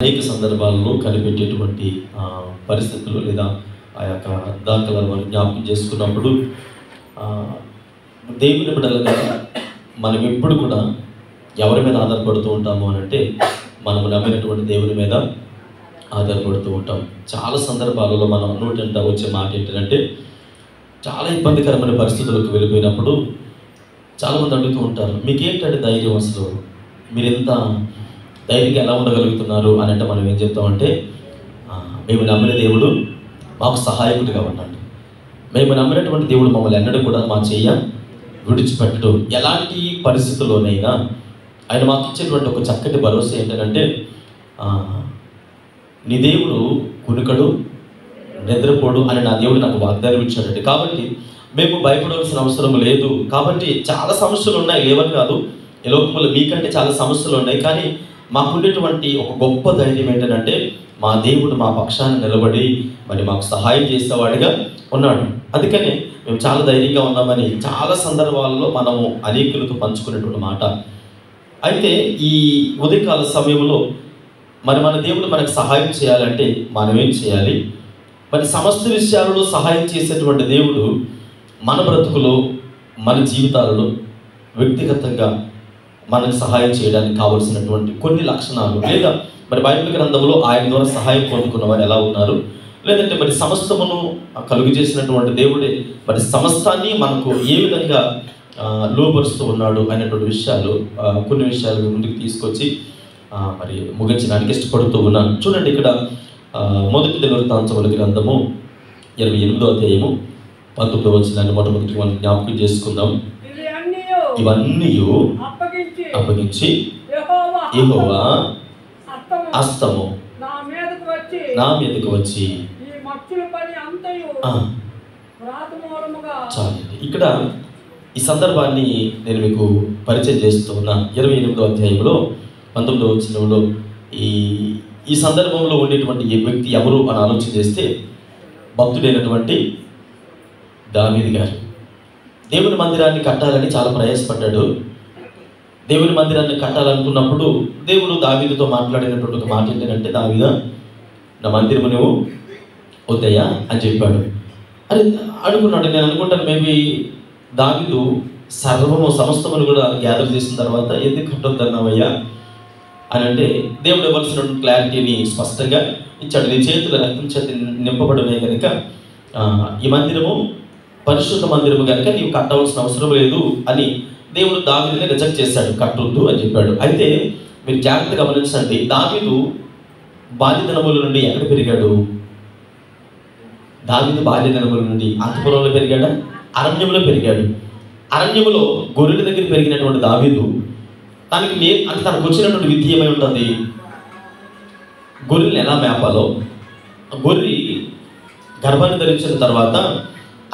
అనేక సందర్భాల్లో కనిపెట్టేటువంటి పరిస్థితులు లేదా ఆ యొక్క దాఖలను మనం జ్ఞాపకం చేసుకున్నప్పుడు దేవుని బిడ్డలుగా మనం ఎప్పుడు కూడా ఎవరి మీద ఆధారపడుతూ ఉంటాము అని అంటే మనము నమ్మినటువంటి దేవుని మీద ఆధారపడుతూ ఉంటాం. చాలా సందర్భాలలో మనం నోటంట వచ్చే మాట ఏంటంటే, చాలా ఇబ్బందికరమైన పరిస్థితులకు వెళ్ళిపోయినప్పుడు చాలామంది అడుగుతూ ఉంటారు, మీకేంటంటే ధైర్యం, అసలు మీరు ఎంత ధైర్యంగా ఎలా ఉండగలుగుతున్నారు అని అంటే మనం ఏం చెప్తామంటే, మేము నమ్మిన దేవుడు మాకు సహాయకుడిగా ఉన్నాడు, మేము నమ్మినటువంటి దేవుడు మమ్మల్ని ఎన్నడూ కూడా మా చెయ్య విడిచిపెట్టడు. ఎలాంటి పరిస్థితుల్లోనైనా ఆయన మాకు ఇచ్చేటువంటి ఒక చక్కటి భరోసా ఏంటంటే, నీ దేవుడు కునుకడు నిద్రపోడు అని నా దేవుడు నాకు వాగ్దానం ఇచ్చాడండి. కాబట్టి మేము భయపడవలసిన అవసరం లేదు. కాబట్టి చాలా సమస్యలు ఉన్నాయి, లేవని కాదు, ఈ లోకంలో మీకంటే చాలా సమస్యలు ఉన్నాయి, కానీ మాకుండేటువంటి ఒక గొప్ప ధైర్యం ఏంటంటే మా దేవుడు మా పక్షాన్ని నిలబడి మరి మాకు సహాయం చేసేవాడిగా ఉన్నాడు. అందుకనే మేము చాలా ధైర్యంగా ఉన్నామని చాలా సందర్భాల్లో మనము అనేకులతో పంచుకునేటువంటి మాట. అయితే ఈ ఉదయకాల సమయంలో మరి మన దేవుడు మనకు సహాయం చేయాలంటే మనం ఏం చేయాలి? మరి సమస్త విషయాలలో సహాయం చేసేటువంటి దేవుడు మన బ్రతుకులో, మన జీవితాలలో వ్యక్తిగతంగా మనకు సహాయం చేయడానికి కావలసినటువంటి కొన్ని లక్షణాలు, లేదా మరి బైబిల్ గ్రంథంలో ఆయన ద్వారా సహాయం పొందుకున్న వారు ఎలా ఉన్నారు, లేదంటే మరి సమస్తమును కలుగు చేసినటువంటి దేవుడే మరి సమస్తాన్ని మనకు ఏ విధంగా లోపరుస్తూ ఉన్నాడు అనేటువంటి విషయాలు, కొన్ని విషయాలు ముందుకు తీసుకొచ్చి మరి ముగించడానికి ఇష్టపడుతూ ఉన్నాను. చూడండి, ఇక్కడ మొదటి దినవృత్తాంతముల గ్రంథము 28వ అధ్యాయము 19వ వచనాన్ని మొట్టమొదటి మనం జ్ఞాపకం చేసుకుందాం. ఇవన్నీ అప్పగించి యెహోవా హస్తము నా మీదకు వచ్చి చాలండి. ఇక్కడ ఈ సందర్భాన్ని నేను మీకు పరిచయం చేస్తూ ఉన్నా. 28వ అధ్యాయంలో 19వ వచనంలో ఈ సందర్భంలో ఉండేటువంటి ఈ వ్యక్తి ఎవరు అని ఆలోచన చేస్తే, భక్తుడైనటువంటి దావీదు గారు దేవుని మందిరాన్ని కట్టాలని చాలా ప్రయాసపడ్డాడు. దేవుని మందిరాన్ని కట్టాలనుకున్నప్పుడు దేవుడు దావీదుతో మాట్లాడినటువంటి ఒక మాట ఏంటంటే, దావీదా, నా మందిరము నువ్వు వద్దయ్యా అని చెప్పాడు. అని అనుకున్నాడు. నేను అనుకుంటాను, మేబీ దావీదు సమస్తమును కూడా గ్యాదర్ చేసిన తర్వాత ఎందుకు కట్టొద్దన్నావయ్యా అని అంటే, దేవుడు ఇవ్వాల్సినటువంటి క్లారిటీని స్పష్టంగా ఇచ్చాడు. నీ చేతుల రక్తం చేతి నింపబడినాయి కనుక ఈ మందిరము పరిశుద్ధ మందిరము కనుక నీవు కట్టవలసిన అవసరం లేదు అని దేవుడు దావీదుని రిజెక్ట్ చేశాడు, కట్టొద్దు అని చెప్పాడు. అయితే మీరు జాగ్రత్తగా గమనించండి, దావీదు బాల్యదినముల నుండి ఎక్కడ పెరిగాడు? దావీదు బాల్యదినముల నుండి అంతఃపురంలో పెరిగాడా? అరణ్యంలో పెరిగాడు. అరణ్యములో గొర్రెల దగ్గర పెరిగినటువంటి దావీదు తనకు వచ్చినటువంటి విద్య ఏమై ఉంటుంది? గొర్రెలు ఎలా మేపాలో, గొర్రె గర్భాన్ని ధరించిన తర్వాత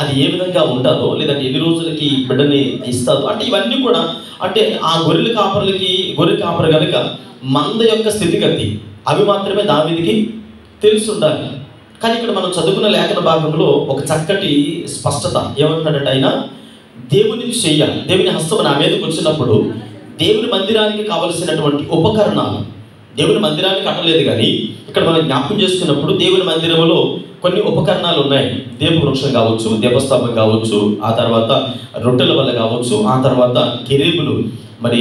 అది ఏ విధంగా ఉంటుందో, లేదంటే ఎన్ని రోజులకి బిడ్డని ఇస్తుందో, అంటే ఇవన్నీ కూడా అంటే ఆ గొర్రెల కాపరి కనుక మంద యొక్క స్థితిగతి అవి మాత్రమే దావీదుకి తెలిసి ఉండాలి. కానీ ఇక్కడ మనం చదువుకున్న లేఖన భాగంలో ఒక చక్కటి స్పష్టత ఏమంటాడంటే, ఆయన దేవుని హస్తం నా మీదకి వచ్చినప్పుడు దేవుని మందిరానికి కావలసినటువంటి ఉపకరణాలు, దేవుని మందిరానికి కట్టలేదు కానీ ఇక్కడ మనం జ్ఞాపకం చేసుకున్నప్పుడు దేవుని మందిరంలో కొన్ని ఉపకరణాలు ఉన్నాయి. దీపవృక్షం కావచ్చు, దీపస్తంభం కావచ్చు, ఆ తర్వాత రొట్టెల వల్ల కావచ్చు, ఆ తర్వాత కెరూబులు, మరి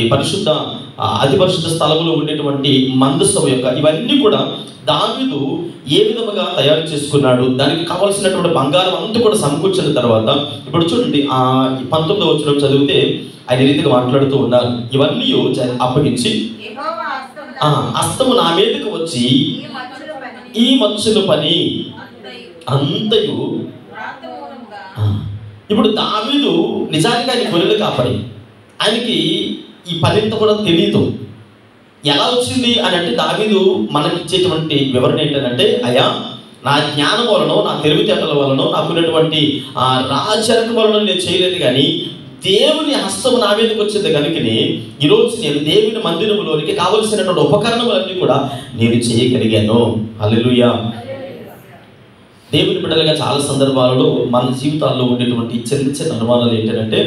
అతి పరిశుద్ధ స్థలంలో ఉండేటువంటి మందసం యొక్క ఇవన్నీ కూడా దావీదు ఏ విధముగా తయారు చేసుకున్నాడు, దానికి కావాల్సినటువంటి బంగారం అంతా కూడా సమకూర్చిన తర్వాత ఇప్పుడు చూడండి, 19వ వచనం చదివితే ఆయన రీతిగా మాట్లాడుతూ ఉన్నారు. ఇవన్నీ అప్పగించి హస్తము నా మీదకు వచ్చి ఈ మచ్చుల పని అంతయు. ఇప్పుడు దావీదు నిజానికి ఆయన గొర్రెలు కాపరి, ఆయనకి ఈ పని అంతా కూడా తెలియదు. ఎలా వచ్చింది అని అంటే, దావీదు మనకి ఇచ్చేటువంటి వివరణ ఏంటంటే, అయ్యా, నా జ్ఞానం వలన, నా తెలివితేటల వలన, నాకున్నటువంటి రాజరికం వలన నేను చేయలేదు, కానీ దేవుని హస్తము నా మీదకి వచ్చింది కనుకనే ఈరోజు నేను దేవుని మందిరంలోనికి కావలసినటువంటి ఉపకరణములన్నీ కూడా నేను చేయగలిగాను. హల్లెలూయా. దేవుని బిడ్డలుగా చాలా సందర్భాలలో మన జీవితాల్లో ఉండేటువంటి చిన్న చిన్న అనుమానాలు ఏంటంటే,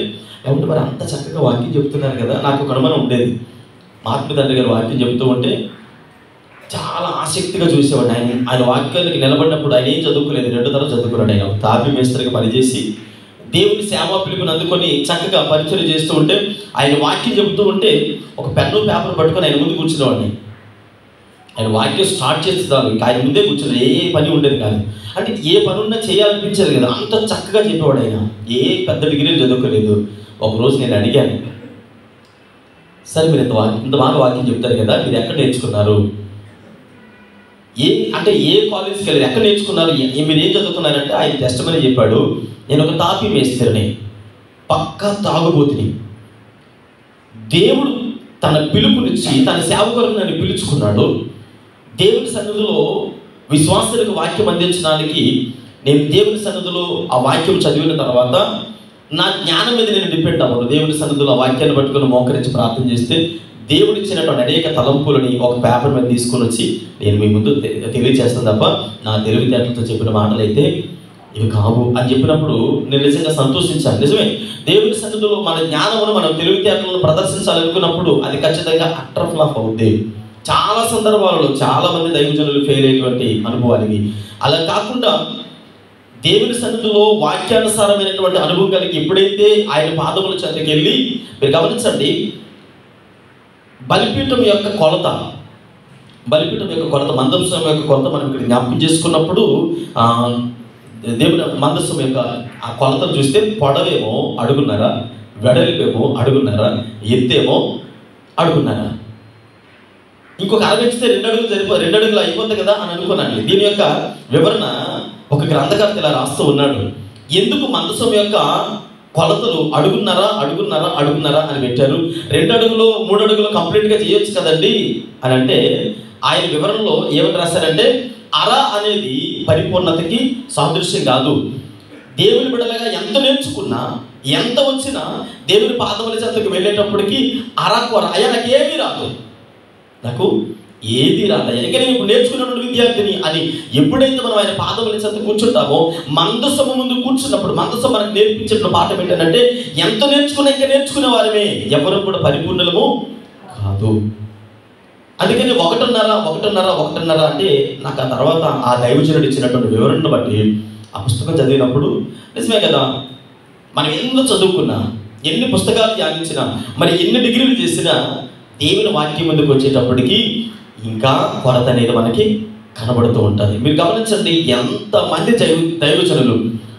ఏమంటే మరి అంత చక్కగా వాక్యం చెప్తున్నారు కదా, నాకు ఒక అనుమానం ఉండేది. మహాత్మ తండ్రి గారు వాక్యం చెబుతూ ఉంటే చాలా ఆసక్తిగా చూసేవాడు. ఆయన వాక్యానికి నిలబడినప్పుడు ఆయన ఏం చదువుకోలేదు, 2 తరం చదువుకున్నాడు. ఆయన తాపి మేస్త్రిగా పనిచేసి దేవుని సేవా పిలుపుని అందుకొని చక్కగా పరిచయం చేస్తూ ఉంటే, ఆయన వాక్యం చెబుతూ ఉంటే ఒక పెన్ను పేపర్ పట్టుకొని ఆయన ముందు కూర్చునేవాడిని. ఆయన వాక్యం స్టార్ట్ చేసేదాన్ని ఇంకా ఆయన ముందే కూర్చున్నాడు. ఏ పని ఉండేది కాదు. అంటే ఏ పని ఉన్నా చేయాలనిపించేది కదా, అంత చక్కగా చెప్పేవాడు ఆయన. ఏ పెద్ద డిగ్రీలు చదువుకోలేదు. ఒకరోజు నేను అడిగాను, సరే మీరు ఇంత బాగా వాక్యం చెప్తారు కదా, మీరు ఎక్కడ నేర్చుకున్నారు? ఏ కాలేజ్కి వెళ్ళారు, ఎక్కడ నేర్చుకున్నారు, మీరు ఏం చదువుకున్నారంటే ఆయన టెస్టిమనీ చెప్పాడు. నేను ఒక తాపి మేస్త్రిని, పక్కా తాగుబోతుని. దేవుడు తన పిలుపునిచ్చి తన సేవకులను నన్ను పిలుచుకున్నాడు. దేవుని సన్నిధిలో విశ్వాసులకు వాక్యం అందించడానికి నేను దేవుని సన్నిధిలో ఆ వాక్యం చదివిన తర్వాత నా జ్ఞానం మీద నేను డిపెండ్ అవ్వను. దేవుని సన్నిధిలో ఆ వాక్యాన్ని పట్టుకుని మోకరించి ప్రార్థన చేస్తే దేవుడు ఇచ్చినటువంటి అనేక తలంపులని ఒక పేపర్ మీద తీసుకొని వచ్చి నేను మీ ముందు తెలియజేస్తాను తప్ప నా తెలివితేటలతో చెప్పిన మాటలు అయితే ఇవి కావు అని చెప్పినప్పుడు నేను నిజంగా సంతోషించాను. నిజమే, దేవుని సన్నిధిలో మన జ్ఞానమును మనం తెలివితేటలను ప్రదర్శించాలనుకున్నప్పుడు అది ఖచ్చితంగా అట్టర్ ఫ్లాప్ అవుద్ది. చాలా సందర్భాలలో చాలామంది దైవజనులు ఫెయిల్ అయ్యేటువంటి అనుభవాలు ఇవి. అలా కాకుండా దేవుని సన్నిధిలో వాక్యానుసారమైనటువంటి అనుభవం కలిగి ఎప్పుడైతే ఆయన పాదముల చెంతకి వెళ్ళి, మీరు గమనించండి, బలిపీఠం యొక్క కొలత మందసం యొక్క కొలత మనం ఇక్కడ జ్ఞాపకం చేసుకున్నప్పుడు దేవుని మందసం యొక్క ఆ కొలతను చూస్తే పొడవేమో అడుగున్నారా, వెడల్పేమో అడుగున్నారా, ఎత్తేమో అడుగున్నారా. ఇంకొక అరగచ్చితే 2 అడుగులు 2 అడుగులు అయిపోతుంది కదా అని అనుకున్నాను. దీని యొక్క వివరణ ఒక గ్రంథకర్త ఇలా రాస్తూ ఉన్నాడు. ఎందుకు మందసం యొక్క కొలతలు అడుగున్నారా అని పెట్టారు? 2 అడుగులు 3 అడుగులు కంప్లీట్గా చేయొచ్చు కదండి అని అంటే, ఆయన వివరణలో ఏమని రాశారంటే, అర అనేది పరిపూర్ణతకి సాదృశ్యం కాదు. దేవుని బిడ్డలుగా ఎంత నేర్చుకున్నా, ఎంత వచ్చినా దేవుని పాదముల చెంతకు వెళ్ళేటప్పటికి అరకొర అయ్యా నాకు ఏది రాదయ్యా, ఇక నేను ఇప్పుడు నేర్చుకున్నటువంటి విద్యార్థిని అని ఎప్పుడైతే మనం ఆయన పాదముల చెంత కూర్చుంటామో, మందసము ముందు కూర్చున్నప్పుడు మందసం మనకు నేర్పించిన పాఠం ఏంటంటే, ఎంత నేర్చుకున్నా ఇంకా నేర్చుకునే వారమే, ఎవరు కూడా పరిపూర్ణులము కాదు. అందుకని 1.5 అంటే నాకు ఆ తర్వాత ఆ దైవజనుడు ఇచ్చినటువంటి వివరణను బట్టి ఆ పుస్తకం చదివినప్పుడు నిజమే కదా, మనం ఎంత చదువుకున్నా, ఎన్ని పుస్తకాలు ధ్యానించినా, మరి ఎన్ని డిగ్రీలు చేసినా దేవుని వాక్యం ముందుకు వచ్చేటప్పటికి ఇంకా కొరత అనేది మనకి కనబడుతూ ఉంటుంది. మీరు గమనించండి, ఎంతమంది దైవజనులు,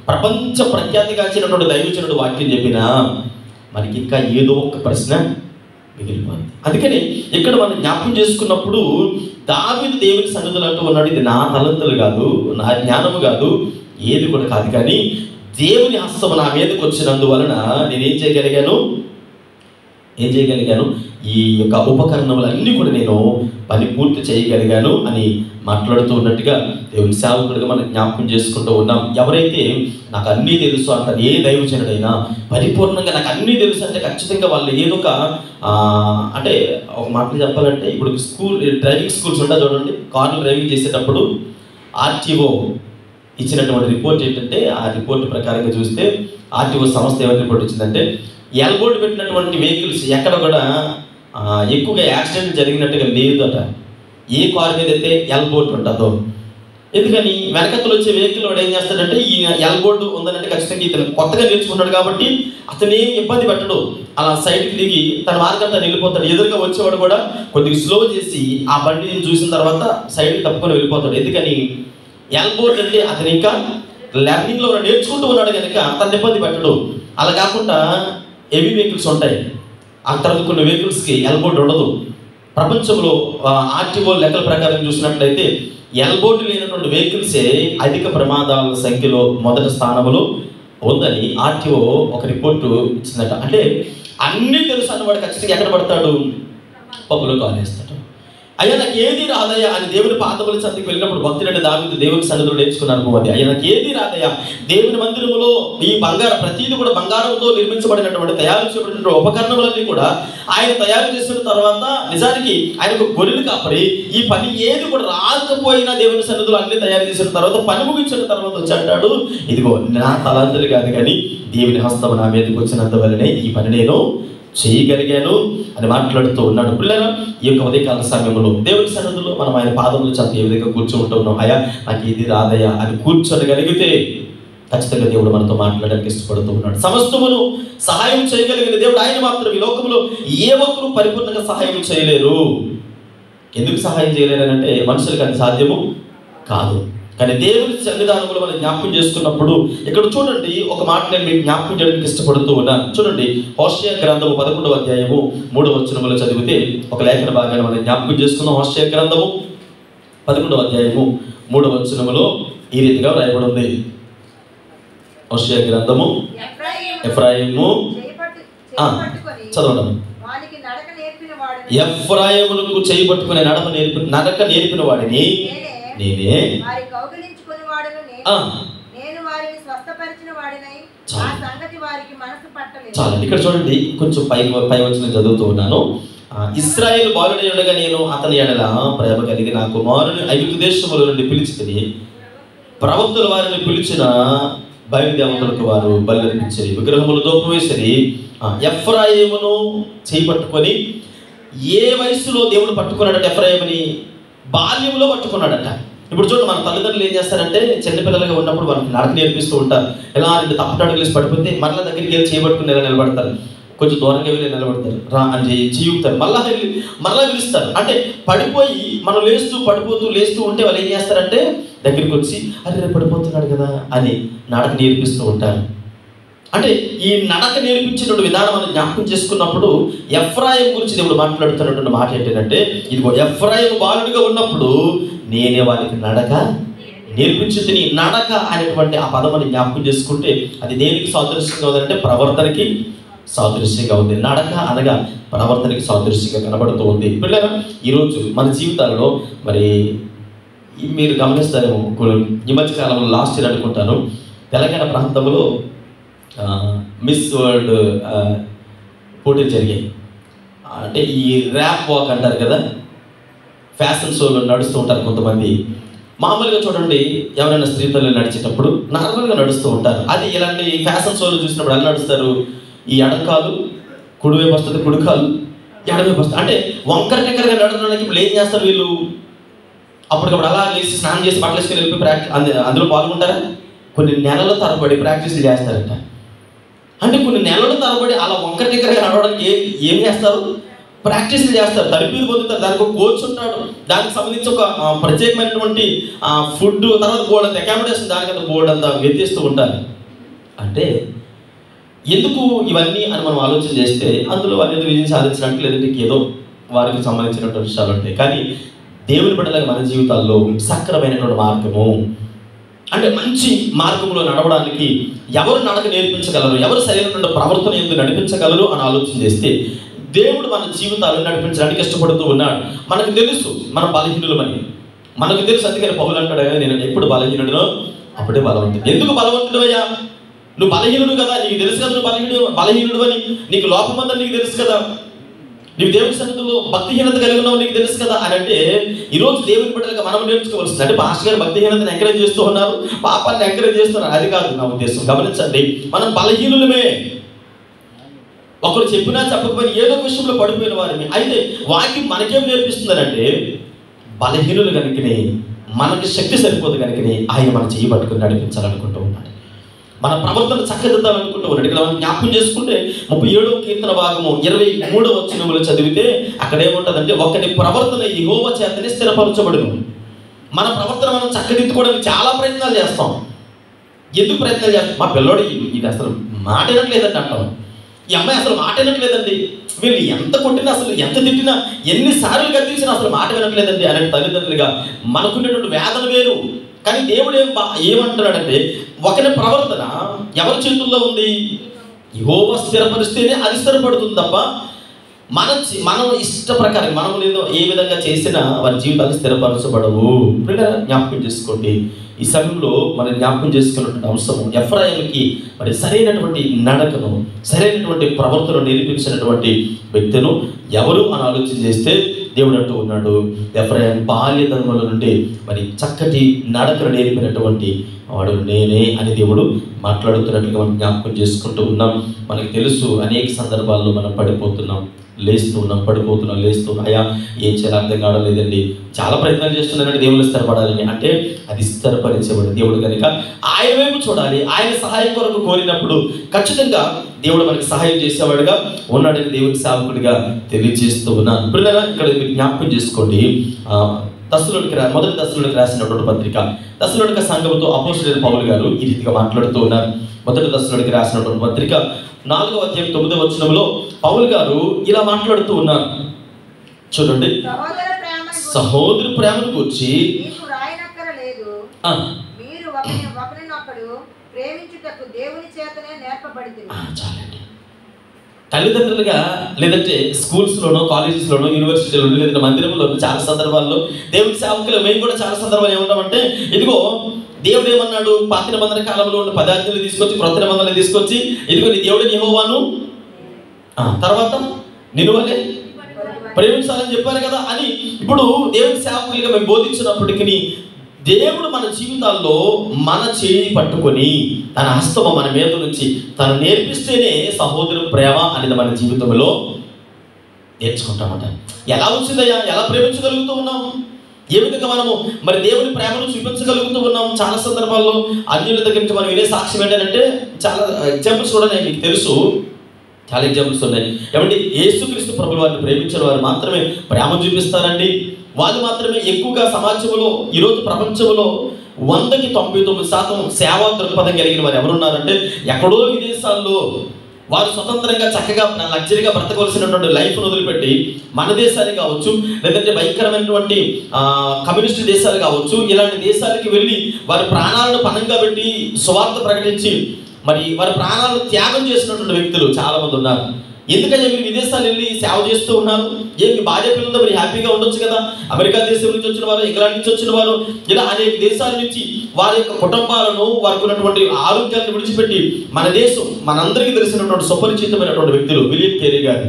ప్రపంచ ప్రఖ్యాతిగాంచినటువంటి దైవజనుడు వాక్యం చెప్పినా మనకి ఇంకా ఏదో ఒక ప్రశ్న మిగిలిపోయింది. అందుకని ఇక్కడ మనం జ్ఞాపకం చేసుకున్నప్పుడు దావీదు దేవుని సన్నిధిలో అంటూ ఉన్నాడు, ఇది నా తలంతులు కాదు, నా జ్ఞానము కాదు, ఏది కూడా కాదు, కానీ దేవుని హస్తము నా మీదకి వచ్చినందువలన నేను ఏం చేయగలిగాను, ఈ యొక్క ఉపకరణములన్నీ కూడా నేను పని పూర్తి చేయగలిగాను అని మాట్లాడుతూ ఉన్నట్టుగా దేవుని సేవకుడిగా మనం జ్ఞాపకం చేసుకుంటూ ఉన్నాం. ఎవరైతే నాకు అన్నీ తెలుసు అంటారు, ఏ దైవజనుడైనా పరిపూర్ణంగా నాకు అన్నీ తెలుసు అంటే ఖచ్చితంగా వాళ్ళు ఏదో ఒక అంటే ఒక మాటలు చెప్పాలంటే, ఇప్పుడు డ్రైవింగ్ స్కూల్స్ ఉంటాయి చూడండి, కార్లు డ్రైవింగ్ చేసేటప్పుడు ఆర్టీఓ ఇచ్చినటువంటి రిపోర్ట్ ఏంటంటే, ఆ రిపోర్ట్ ప్రకారంగా చూస్తే ఆర్టీఓ సంస్థ ఏమైనా రిపోర్ట్ ఇచ్చిందంటే, ఎల్బోర్డ్ పెట్టినటువంటి వెహికల్స్ ఎక్కడ కూడా ఎక్కువగా యాక్సిడెంట్ జరిగినట్టుగా లేదట. ఏ కారు మీద అయితే ఎల్బోర్డ్ ఉంటుందో, ఎందుకని వెనకత్తలు వచ్చే వెహికల్ వాడు ఏం చేస్తాడంటే, ఈ ఎల్బోర్డ్ ఉందనంటే ఖచ్చితంగా ఇతను కొత్తగా నేర్చుకుంటాడు కాబట్టి అతను ఏం ఇబ్బంది పెట్టడు, అలా సైడ్కి దిగి తన మార్గం తను వెళ్ళిపోతాడు. ఎదురుగా వచ్చేవాడు కూడా కొద్దిగా స్లో చేసి ఆ బండిని చూసిన తర్వాత సైడ్కి తప్పుకొని వెళ్ళిపోతాడు. ఎందుకని, ఎల్బోర్డ్ అంటే అతను ఇంకా లెర్నింగ్లో నేర్చుకుంటూ ఉన్నాడు కనుక తను ఇబ్బంది పెట్టడు. అలా కాకుండా హెవీ వెహికల్స్ ఉంటాయి, ఆ తర్వాత కొన్ని వెహికల్స్కి ఎల్బోర్డ్ ఉండదు. ప్రపంచంలో ఆర్టీఓ లెక్కల ప్రకారం చూసినట్లయితే ఎల్బోర్డ్ లేనటువంటి వెహికల్సే అధిక ప్రమాదాల సంఖ్యలో మొదటి స్థానంలో ఉందని ఆర్టీఓ ఒక రిపోర్టు ఇచ్చిందట. అంటే అన్నీ తెలుసు అన్నవాడు ఖచ్చితంగా ఎక్కడ పడతాడు, పబ్బులో కాలేస్తాడు. అయ్యా నాకు ఏది రాదయ్యా అని దేవుని పాదముల చెంతకు వెళ్ళినప్పుడు భక్తుడైన దావీదు దేవుని సన్నిధిలో నేర్చుకున్న అనుభవం. అయ్యా నాకు ఏది రాదయ్యా, దేవుని మందిరములో ఈ ప్రతిదీ కూడా బంగారంతో నిర్మించబడినటువంటి తయారు చేయబడినటువంటి ఉపకరణములన్నీ కూడా ఆయన తయారు చేసిన తర్వాత నిజానికి ఆయనకు గొర్రెలు కాపరి ఈ పని ఏది కూడా రాకపోయినా దేవుని సన్నిధిలో అన్ని తయారు చేసిన తర్వాత పని ముగించిన తర్వాత వచ్చి అంటాడు, ఇదిగో నా తలంతులు కాదు కానీ దేవుని హస్తము నా మీదకి వచ్చినంత వల్లనే ఈ పని నేను చేయగలిగాను అని మాట్లాడుతూ ఉన్నాడు. పిల్లలు, ఈ యొక్క ఉదయకాల సమయంలో దేవుని సన్నిధిలో మనం ఆయన పాదముల చెంత ఏ విధంగా కూర్చుంటూ ఉన్నాం, అయ్యా నాకు ఇది రాదయ్యా అని కూర్చోగలిగితే ఖచ్చితంగా దేవుడు మనతో మాట్లాడడానికి ఇష్టపడుతూ ఉన్నాడు. సమస్తమును సహాయం చేయగలిగిన దేవుడు ఆయన మాత్రం. ఈ లోకంలో ఏ ఒక్కరూ పరిపూర్ణంగా సహాయం చేయలేరు. ఎందుకు సహాయం చేయలేరు అంటే మనుషులకు అది సాధ్యము కాదు. కానీ దేవుని సన్నిధానంలో మనం జ్ఞాపకం చేసుకున్నప్పుడు ఇక్కడ చూడండి, ఒక మాట నేను మీకు జ్ఞాపకం చేయడానికి ఇష్టపడుతూ ఉన్నాను. చూడండి, హోషేయ గ్రంథము 11వ అధ్యాయము 3వ వచనములో చదివితే ఒక లేఖన భాగాన్ని మనం జ్ఞాపకం చేసుకున్నాం. హోషేయ గ్రంథము 11వ అధ్యాయము 3వ వచనములో ఈ రీతిగా రాయబడి ఉంది. హోషేయ గ్రంథము ఎఫ్రాయిము చదవండి. ఎఫ్రాయిమునకు చేయబట్టుకునే నడక నేర్పిన వాడిని నేనే, చాలండి. ఇక్కడ చూడండి, కొంచెం పై వచ్చిన చదువుతూ ఉన్నాను. ఇశ్రాయేలు బాలుడై ఉండగా నేను అతని ఎడల ప్రేమ కలిగి నా కుమారుని ఐగుప్తు దేశముల నుండి పిలిచితిని. ప్రవక్తల వారిని పిలిచిన బయలుదేవతలకు వారు బలులర్పించరి, విగ్రహములు ధూపం వేసిరి. ఎఫ్రాయిమును చేపట్టుకొని, ఏ వయసులో దేవుడు పట్టుకున్నాడట ఎఫ్రాయిముని? బాల్యంలో పట్టుకున్నాడట. ఇప్పుడు చూడండి, మన తల్లిదండ్రులు ఏం చేస్తారంటే చిన్నపిల్లలుగా ఉన్నప్పుడు వాళ్ళకి నడక నేర్పిస్తూ ఉంటారు. ఎలా రెండు తప్పటడుగులేసి పడిపోతే మళ్ళీ దగ్గరికి వెళ్ళి చేయబట్టుకుని ఎలా నిలబడతారు, కొంచెం దూరంగా వెళ్ళి నిలబడతారు, రా అని చేయుతారు, మళ్ళా పిలుస్తారు. అంటే పడిపోయి మనం పడిపోతూ లేస్తూ ఉంటే వాళ్ళు ఏం చేస్తారంటే దగ్గరికి వచ్చి అరే పడిపోతున్నాడు కదా అని నడక నేర్పిస్తూ ఉంటారు. అంటే ఈ నడక నేర్పించేటువంటి విధానం మనం జ్ఞాపకం చేసుకున్నప్పుడు ఎఫ్రాయిం గురించి దేవుడు మాట్లాడుతున్నటువంటి మాట ఏంటంటే, ఇదిగో ఎఫ్రాయిం బాలుడిగా ఉన్నప్పుడు నేనే వారికి నడక నేర్పించుతుని. నడక అనేటువంటి ఆ పదమని జ్ఞాపకం చేసుకుంటే అది దేనికి సాదృశ్యంగా ఉందంటే ప్రవర్తనకి సాదృశ్యంగా ఉంది. నడక అనగా ప్రవర్తనకి సాదృశ్యంగా కనబడుతూ ఉంది. పిల్లరా, ఈరోజు మన జీవితాలలో మరి మీరు గమనిస్తారేమో, ఈ మధ్య కాలంలో లాస్ట్ ఇయర్ అనుకుంటాను తెలంగాణ ప్రాంతంలో మిస్ వరల్డ్ పోటీలు జరిగాయి. అంటే ఈ ర్యాప్ వాక్ అంటారు కదా, ఫ్యాషన్ షోలో నడుస్తూ ఉంటారు కొంతమంది. మామూలుగా చూడండి, ఎవరైనా స్త్రీ తల్లి నడిచేటప్పుడు నార్మల్గా నడుస్తూ ఉంటారు. అది ఇలాంటి ఫ్యాషన్ షోలు చూసినప్పుడు ఎలా నడుస్తారు? ఈ ఎడకాలు కుడివైపు వస్తుంది, కుడికాలు ఎడవైపు వస్తుంది. అంటే వంకర టెక్కరగా నడవడానికి ఇప్పుడు ఏం చేస్తారు వీళ్ళు? అప్పటికప్పుడు అలా లేచి స్నానం చేసి బట్టలు వేసుకొని వెళ్ళి అందులో పాల్గొంటారా? కొన్ని నెలల తరబడి ప్రాక్టీస్లు చేస్తారట. అంటే కొన్ని నెలల తరబడి అలా వంకర టెక్కరగా నడవడానికి ఏం చేస్తారు? ప్రాక్టీస్లు చేస్తారు, తరబీదు పొందుతారు. దానికి ఒక కోచ్ ఉంటాడు, దానికి సంబంధించి ఒక ప్రత్యేకమైనటువంటి ఫుడ్, తర్వాత బోర్డు అంత అకామిడేషన్, దానికంత బోర్డు అంతా వ్యతిస్తూ ఉంటారు. అంటే ఎందుకు ఇవన్నీ అని మనం ఆలోచన చేస్తే అందులో వారి విజయం సాధించడానికి లేదంటే ఏదో వారికి సంబంధించినటువంటి విషయాలు ఉంటాయి. కానీ దేవుని బిడ్డలాగా మన జీవితాల్లో సక్రమైనటువంటి మార్గము అంటే మంచి మార్గంలో నడవడానికి ఎవరు నడక నేర్పించగలరు, ఎవరు సరైనటువంటి ప్రవర్తన ఎందుకు నడిపించగలరు అని ఆలోచన చేస్తే దేవుడు మన జీవితాలను నడిపించడానికి ఇష్టపడుతూ ఉన్నాడు. మనకు తెలుసు మనం బలహీనులమని, మనకు తెలుసు. అందుకని పౌలు అంటాడు, నేను ఎప్పుడు బలహీనుడునో అప్పుడే బలవంతుడు. ఎందుకు బలవంతుడు అయ్యా? నువ్వు బలహీనుడు కదా, నీకు తెలుసు కదా నువ్వు బలహీనుడు అని. నీకు లోపం ఉందని నీకు తెలుసు కదా, నీవు దేవుని సన్నిధిలో భక్తిహీనత కలిగి ఉన్నావు నీకు తెలుసు కదా అని. అంటే ఈరోజు దేవుని బిడ్డలుగా మనం నేర్చుకోవాల్సింది అంటే పాస్టర్ గారు భక్తిహీనతను ఎంకరేజ్ చేస్తూ ఉన్నారు, పాపాన్ని ఎంకరేజ్ చేస్తున్నారు, అది కాదు నా ఉద్దేశం. గమనించండి, మనం బలహీనులమే. ఒకరు చెప్పినా చెప్పకపోయినా ఏదో ఒక విషయంలో పడిపోయిన వారిని. అయితే వాక్యం మనకేం నేర్పిస్తుందనంటే బలహీనులు కనుకనే, మనకి శక్తి సరిపోదు కనుకనే ఆయన మనం చేయి పట్టుకుని నడిపించాలనుకుంటూ ఉన్నాడు. మన ప్రవర్తన చక్కదిద్దాలనుకుంటూ ఉన్నాడు. ఇక్కడ మనం జ్ఞాపకం చేసుకుంటే 37వ కీర్తన భాగము 23వ వచనములో చదివితే అక్కడ ఏముంటుందంటే, ఒకటి ప్రవర్తన యెహోవా చేతనే స్థిరపరచబడును. మన ప్రవర్తన మనం చక్కదిద్దుకోవడానికి చాలా ప్రయత్నాలు చేస్తాం. ఎందుకు ప్రయత్నాలు చేస్తాం? మా పిల్లోడు ఇది అసలు మాట వినట్లేదండి అంటాం, ఈ అమ్మాయి అసలు మాట వినట్లేదండి, వీళ్ళు ఎంత కొట్టినా అసలు ఎంత తిట్టినా ఎన్నిసార్లు గద్దించినా అసలు మాట వినట్లేదండి అనే తల్లిదండ్రులుగా మనకున్నటువంటి వేదన వేరు. కానీ దేవుడు ఏమంటున్నాడంటే, ఒకరి ప్రవర్తన ఎవరి చేతుల్లో ఉంది? యెహోవా స్థిరపరిస్తేనే అది స్థిరపడుతుంది తప్ప మనం ఇష్ట ప్రకారం మనం ఏదో ఏ విధంగా చేసినా వారి జీవితాలు స్థిరపరచబడవు. జ్ఞాపకం చేసుకోండి. ఈ సమయంలో మనం జ్ఞాపకం చేసుకున్నటువంటి అంశము ఎఫ్రాయిముకి మరి సరైనటువంటి నడకను, సరైనటువంటి ప్రవర్తన నేర్పించినటువంటి వ్యక్తులు ఎవరు అని ఆలోచన చేస్తే దేవుడు అంటూ ఉన్నాడు, ఎఫ్రాయిం బాల్యదనముల నుండి మరి చక్కటి నడకను నేర్పినటువంటి వాడు నేనే అని దేవుడు మాట్లాడుతున్నట్లుగా మనం జ్ఞాపకం చేసుకుంటూ ఉన్నాం. మనకు తెలుసు అనేక సందర్భాల్లో మనం పడిపోతున్నాం, లేస్తూ ఉన్నాం, పడిపోతున్నాం, లేస్తున్నాం. అయ్యా ఏం చేయాలి అర్థం కావడం లేదండి, చాలా ప్రయత్నాలు చేస్తున్నానంటే దేవుడు స్థిరపడాలని. అంటే అది స్థిరపరిచేవాడు దేవుడు కనుక ఆయన వైపు చూడాలి. ఆయన సహాయం కొరకు కోరినప్పుడు ఖచ్చితంగా దేవుడు మనకి సహాయం చేసేవాడుగా ఉన్నాడని దేవుడి సేవకుడిగా తెలియజేస్తూ ఉన్నాను. ఇప్పుడు ఇక్కడ మీరు జ్ఞాపకం చేసుకోండి, మొదటి దశలోనికి రాసినటువంటి పత్రిక, దశలోనిక సంఘముతో అపోస్తలుడైన పౌలు గారు ఈ రీతిగా మాట్లాడుతూ ఉన్నారు. మొదటి దశలోనికి రాసినటువంటి పత్రిక 4వ అధ్యాయం 9వ వచనంలో పౌలు గారు ఇలా మాట్లాడుతూ ఉన్నారు. చూడండి, సహోదర ప్రేమను గురించి చాలండి. తల్లిదండ్రులుగా లేదంటే స్కూల్స్లోనో, కాలేజెస్లోనో, యూనివర్సిటీలోనో, లేదంటే మందిరంలోనూ చాలా సందర్భాల్లో దేవుడి సేవకులు మేము కూడా చాలా సందర్భాలు ఏమంటామంటే, ఇదిగో దేవుడు ఏమన్నాడు, పాత నిబంధన కాలంలో ఉన్న 10 ఆజ్ఞలు తీసుకొచ్చి క్రొత్త నిబంధనలు తీసుకొచ్చి ఇదిగో నీ దేవుడు యెహోవాను తర్వాత నిన్ను వలె ప్రేమించాలని చెప్పారు కదా అని ఇప్పుడు దేవుడి సేవకులుగా మేము బోధించినప్పటికీ దేవుడు మన జీవితాల్లో మన చేయి పట్టుకొని తన హస్తము మన మీద నుంచి తను నేర్పిస్తేనే సహోదరు ప్రేమ అనేది మన జీవితంలో నేర్చుకుంటామట. ఎలా వచ్చిందయ్యా, ఎలా ప్రేమించగలుగుతూ ఉన్నాం, ఏ విధంగా మనము మరి దేవుని ప్రేమను చూపించగలుగుతూ ఉన్నాం. చాలా సందర్భాల్లో అన్యుల దగ్గర నుంచి మనం వినే సాక్ష్యం ఏంటంటే, చాలా ఎగ్జాంపుల్స్ కూడా మీకు తెలుసు, చాలా ఎగ్జాంపుల్స్ ఉన్నాయి. ఏమంటే యేసుక్రీస్తు ప్రభువు వారిని ప్రేమించిన వారు మాత్రమే ప్రేమ చూపిస్తారండి. వాళ్ళు మాత్రమే ఎక్కువగా సమాజంలో ఈరోజు ప్రపంచంలో 100కి 99% సేవా దృక్పథం కలిగిన వారు ఎవరున్నారంటే, ఎక్కడో విదేశాల్లో వారు స్వతంత్రంగా చక్కగా లగ్జరీగా బ్రతకవలసినటువంటి లైఫ్ను వదిలిపెట్టి మన దేశాలు కావచ్చు, లేదంటే భయంకరమైనటువంటి కమ్యూనిస్ట్ దేశాలు కావచ్చు, ఇలాంటి దేశాలకి వెళ్ళి వారి ప్రాణాలను పణంగా పెట్టి సువార్త ప్రకటించి మరి వారి ప్రాణాలను త్యాగం చేసినటువంటి వ్యక్తులు చాలామంది ఉన్నారు. ఎందుకంటే మీరు విదేశాలు వెళ్ళి సేవ చేస్తూ ఉన్నారు, ఏమి భార్య పిల్లలతో మీరు హ్యాపీగా ఉండొచ్చు కదా. అమెరికా దేశం నుంచి వచ్చిన వారు, ఇంగ్లాండ్ నుంచి వచ్చిన వారు, ఇలా అనేక దేశాల నుంచి వారి యొక్క కుటుంబాలను, వారికి ఉన్నటువంటి ఆరోగ్యాన్ని విడిచిపెట్టి మన దేశం, మనందరికీ తెలిసినటువంటి సుపరిచితమైనటువంటి వ్యక్తులు విలియం కేరీ గారు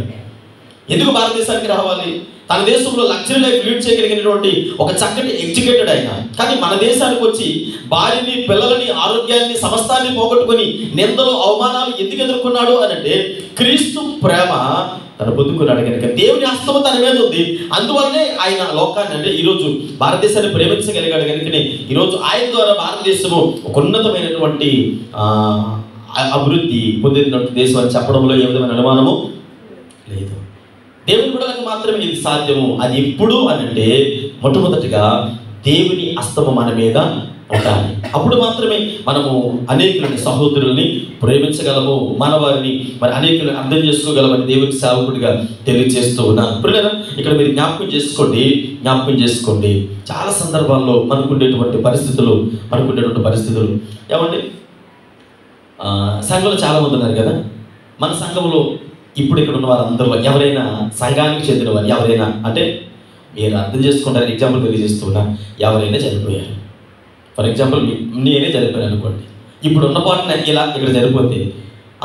ఎందుకు భారతదేశానికి రావాలి? తన దేశంలో లగ్జరీ లైఫ్ లీడ్ చేయగలిగినటువంటి ఒక చక్కటి ఎడ్యుకేటెడ్ ఆయన, కానీ మన దేశానికి వచ్చి భార్యని, పిల్లలని, ఆరోగ్యాన్ని, సమస్తాన్ని పోగొట్టుకొని నిందలు, అవమానాలు ఎందుకు ఎదుర్కొన్నాడు అని అంటే, క్రీస్తు ప్రేమ తను పొందుకున్నాడు కనుక దేవుని హస్తము తన మీద ఉంది. అందువల్లనే ఆయన లోకాన్ని అంటే ఈరోజు భారతదేశాన్ని ప్రేమించగలిగాడు కనుకనే ఈరోజు ఆయన ద్వారా భారతదేశము ఒక ఉన్నతమైనటువంటి అభివృద్ధి పొందినటువంటి దేశం అని చెప్పడంలో ఏ విధమైన అనుమానము లేదు. దేవుని బిడ్డలకు మాత్రమే ఇది సాధ్యము. అది ఎప్పుడు అని అంటే, మొట్టమొదటిగా దేవుని హస్తము మన మీద ఉండాలి. అప్పుడు మాత్రమే మనము అనేకులని, సహోదరుల్ని ప్రేమించగలము, మన వారిని మరి అనేకులను అర్థం చేసుకోగలమని దేవుని సేవకుడిగా తెలియజేస్తూ ఉన్నాను. ఇప్పుడు ఇక్కడ మీరు జ్ఞాపకం చేసుకోండి, చాలా సందర్భాల్లో మనకుండేటువంటి పరిస్థితులు ఏమండి, సంఘంలో చాలామంది ఉన్నారు కదా. మన సంఘంలో ఇప్పుడు ఇక్కడ ఉన్న వారందరూ ఎవరైనా సంఘానికి చెందిన వారు ఎవరైనా అంటే, మీరు అర్థం చేసుకుంటారని ఎగ్జాంపుల్ తెలియజేస్తున్నా, ఎవరైనా చనిపోయారు. ఫర్ ఎగ్జాంపుల్ నేనే చనిపోయాను అనుకోండి. ఇప్పుడు ఉన్న పాటన ఇలా ఇక్కడ చనిపోతే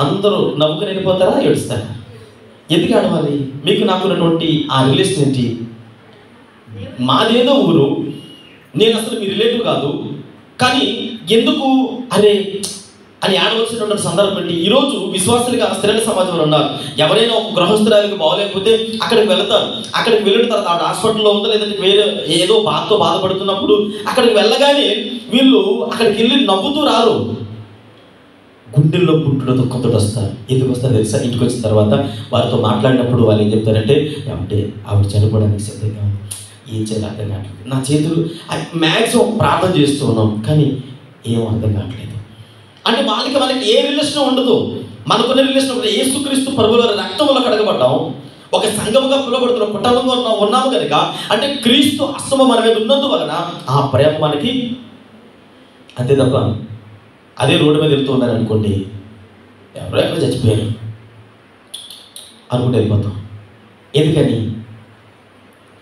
అందరూ నవ్వుకుని వెళ్ళిపోతారా, ఏడుస్తారా? ఎందుకు ఆడవాలి? మీకు నాకు ఉన్నటువంటి ఆ రిలేషన్ ఏంటి? మాదేదో ఊరు, నేను అసలు మీ రిలేటివ్ కాదు, కానీ ఎందుకు అరే అని ఆడవలసినటువంటి సందర్భం ఏంటి? ఈరోజు విశ్వాసులుగా స్థిరమైన సమాజంలో ఉన్నారు. ఎవరైనా ఒక గృహస్థురానికి బాగోలేకపోతే అక్కడికి వెళ్తారు. అక్కడికి వెళ్ళిన తర్వాత ఆవిడ హాస్పిటల్లో ఉందో లేదంటే వేరే ఏదో బాధతో బాధపడుతున్నప్పుడు అక్కడికి వెళ్ళగానే వీళ్ళు అక్కడికి వెళ్ళి నవ్వుతూ రారు, గుండెల్లో పుట్టులో దుఃఖంతో వస్తారు. ఎందుకు వస్తారు తెలుసా? ఇంటికి వచ్చిన తర్వాత వారితో మాట్లాడినప్పుడు వాళ్ళు ఏం చెప్తారంటే, ఏమంటే ఆవిడ చనిపోవడానికి సిద్ధంగా ఉంది, ఏం చేయాలి అర్థం కావట్లేదు, నా చేతులు మ్యాక్సిమం ప్రార్థన చేస్తూ ఉన్నాం కానీ ఏం అర్థం కావట్లేదు అంటే మనకి ఏ రిలేషన్ ఉండదు. మనకున్న రిలేషన్ ఒకటి, యేసుక్రీస్తు ప్రభువుల రక్తంలో కడగబడ్డాం, ఒక సంఘముగా పిలువబడుతున్న కుటుంబంగా ఉన్నాము కనుక, అంటే క్రీస్తు హస్తము మన మీద ఉన్నందువలన ఆ ప్రేమ మనకి. అంతే తప్ప అదే రోడ్డు మీద వెళ్తూ ఉందని అనుకోండి, ఎవరో ఎక్కడ చచ్చిపోయారు అనుకుంటే వెళ్ళిపోతాం. ఎందుకని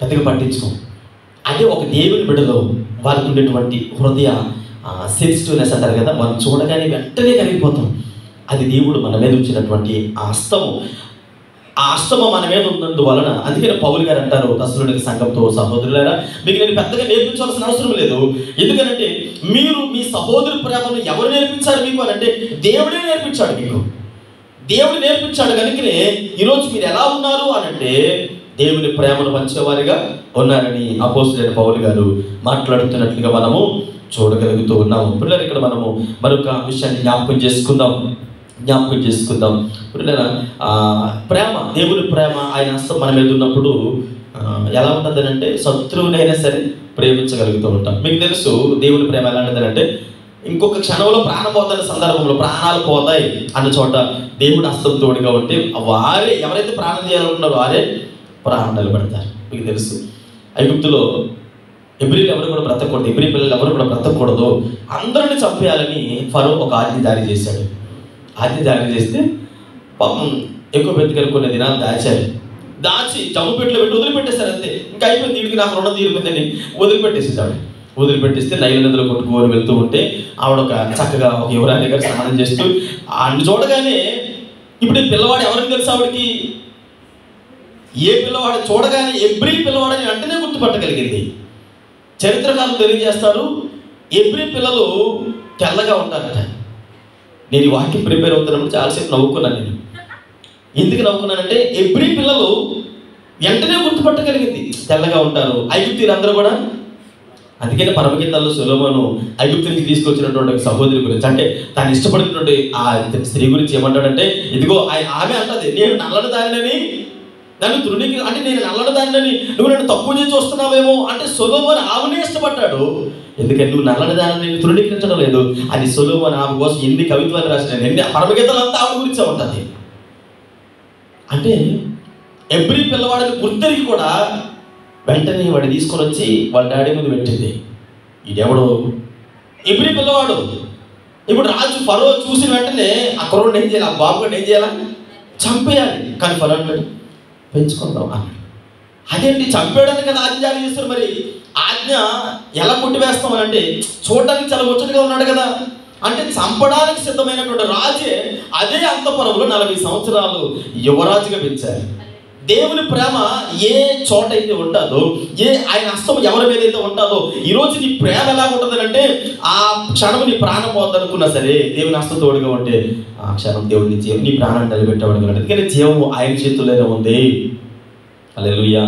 పెద్దగా పట్టించుకోం. అదే ఒక దేవుని బిడ్డలో వారికి ఉండేటువంటి హృదయ సెన్సిటివ్నెస్ అంటారు కదా, మనం చూడగానే వెంటనే కరిగిపోతాం. అది దేవుడు మన మీద ఉంచినటువంటి ఆ హస్తము. ఆ హస్తము మన మీద ఉన్నందువలన, అందుకని పౌలు గారు అంటారు తెస్సలోనికీ సంఘంతో, సహోదరులారా మీకు నేను పెద్దగా నేర్పించాల్సిన అవసరం లేదు. ఎందుకంటే మీరు మీ సహోదరు ప్రేమను ఎవరు నేర్పించారు మీకు అని అంటే దేవుడే నేర్పించాడు మీకు. దేవుడు నేర్పించాడు కనుకనే ఈరోజు మీరు ఎలా ఉన్నారు అని అంటే దేవుని ప్రేమను పంచేవారిగా ఉన్నారని అపోస్తలుడైన పౌలు గారు మాట్లాడుతున్నట్లుగా మనము చూడగలుగుతూ ఉన్నాము. పిల్లలు ఇక్కడ మనము మరొక విషయాన్ని జ్ఞాపకం చేసుకుందాం. పిల్లల ప్రేమ, దేవుని ప్రేమ, ఆయన హస్తం మన మీద ఉన్నప్పుడు ఎలా ఉంటుంది అంటే శత్రువునైనా సరే ప్రేమించగలుగుతూ ఉంటాం. మీకు తెలుసు దేవుని ప్రేమ ఎలా ఉంటుంది అంటే ఇంకొక క్షణంలో ప్రాణం పోతున్న సందర్భంలో, ప్రాణాలు పోతాయి అన్న చోట దేవుడు హస్తం తోడుగా ఉంటే వారే ఎవరైతే ప్రాణం చేయాలనుకున్నారో వారే ప్రాణం నిలబెడతారు. మీకు తెలుసు ఐగుప్తులో హెబ్రీలు ఎవరు కూడా బ్రతకూడదు, హెబ్రీ పిల్లలు ఎవరు కూడా బ్రతకూడదు, అందరిని చంపేయాలని ఫరో ఒక ఆజ్ఞ జారీ చేశాడు. ఆజ్ఞ జారీ చేస్తే పాపం ఎక్కువ బ్రతికలు కొన్ని దినాలు దాచి జమ్ము పెట్టులో పెట్టి వదిలిపెట్టేశారు. అంతే, ఇంకా అయిపోయింది, వీడికి నాకు రుణం తీరిపోయిందని వదిలిపెట్టేస్తే నైలు నదిలో కొట్టుకొని వెళ్తూ ఉంటే ఆవిడ చక్కగా ఒక యువరాణి గారు స్నానం చేస్తూ అన్ని చూడగానే, ఇప్పుడు ఈ పిల్లవాడు ఎవరికి తెలుసు ఆవిడకి, ఏ పిల్లవాడు చూడగానే హెబ్రీ పిల్లవాడని వెంటనే గుర్తుపట్టగలిగింది. చరిత్రకారులు తెలియజేస్తారు, హెబ్రీ పిల్లలు తెల్లగా ఉంటారట. నేను ఈ వాక్యం ప్రిపేర్ అవుతున్నప్పుడు చాలాసేపు నవ్వుకున్నాను. నేను ఎందుకు నవ్వుకున్నానంటే హెబ్రీ పిల్లలు వెంటనే గుర్తుపట్టగలిగింది, తెల్లగా ఉంటారు. ఐగుప్తీయులందరూ కూడా, అందుకనే పరమగీతాల్లో సొలొమోను ఐగుప్తు నుంచి తీసుకొచ్చినటువంటి సహోదరి గురించి, అంటే తను ఇష్టపడుతున్నటువంటి ఆ స్త్రీ గురించి ఏమంటాడంటే, ఇదిగో ఆమె అంటది, నేను నల్లని దానిని నన్ను తృణీకి, అంటే నేను నల్లని దానిని నువ్వు నన్ను తక్కువ చేసి వస్తున్నావేమో అంటే సొలొమోను ఆమెనే ఇష్టపడ్డాడు. ఎందుకంటే నువ్వు నల్లని దానిని తృణీకరించడం లేదు అని సొలొమోను ఆమె కోసం ఎన్ని కవిత్వాలు రాసినాడు, ఎన్ని పరమగీతాలంతా ఆమె గురించే ఉంటుంది. అంటే హెబ్రీ పిల్లవాడిని గుర్తెరిగి కూడా వెంటనే వాడిని తీసుకొని వచ్చి వాళ్ళ డాడీ ముందు పెట్టింది. ఈడెవడు హెబ్రీ పిల్లవాడు. ఇప్పుడు రాజు ఫరో చూసిన వెంటనే ఆ కుర్రోడిని ఏం చేయాలి, ఆ బాబుని ఏం చేయాలా, చంపేయాలి. కానీ ఫరో అంటాడు పెంచుకుందాం అన్నాడు. అదేంటి, చంపేయడానికి కదా ఆజ్ఞ జారీ చేస్తారు, మరి ఆజ్ఞ ఎలా కొట్టివేస్తామని అంటే చూడడానికి చాలా ముచ్చటగా ఉన్నాడు కదా, అంటే చంపడానికి సిద్ధమైనటువంటి రాజే అదే అంతఃపురంలో 40 సంవత్సరాలు యువరాజుగా పెంచారు. దేవుని ప్రేమ ఏ చోట అయితే ఉంటుందో, ఆయన హస్తం ఎవరి మీద అయితే ఉంటుందో, ఈరోజు నీ ప్రేమ ఎలా ఉంటుంది అంటే ఆ క్షణం నీ ప్రాణం పోద్దనుకున్నా సరే దేవుని హస్తం తోడుగా ఉంటే ఆ క్షణం దేవుడిని జీవం, నీ ప్రాణాన్ని నిలబెట్టేవాడు. ఎందుకంటే జీవం ఆయన చేతుల్లోనే ఉంది. హల్లెలూయా.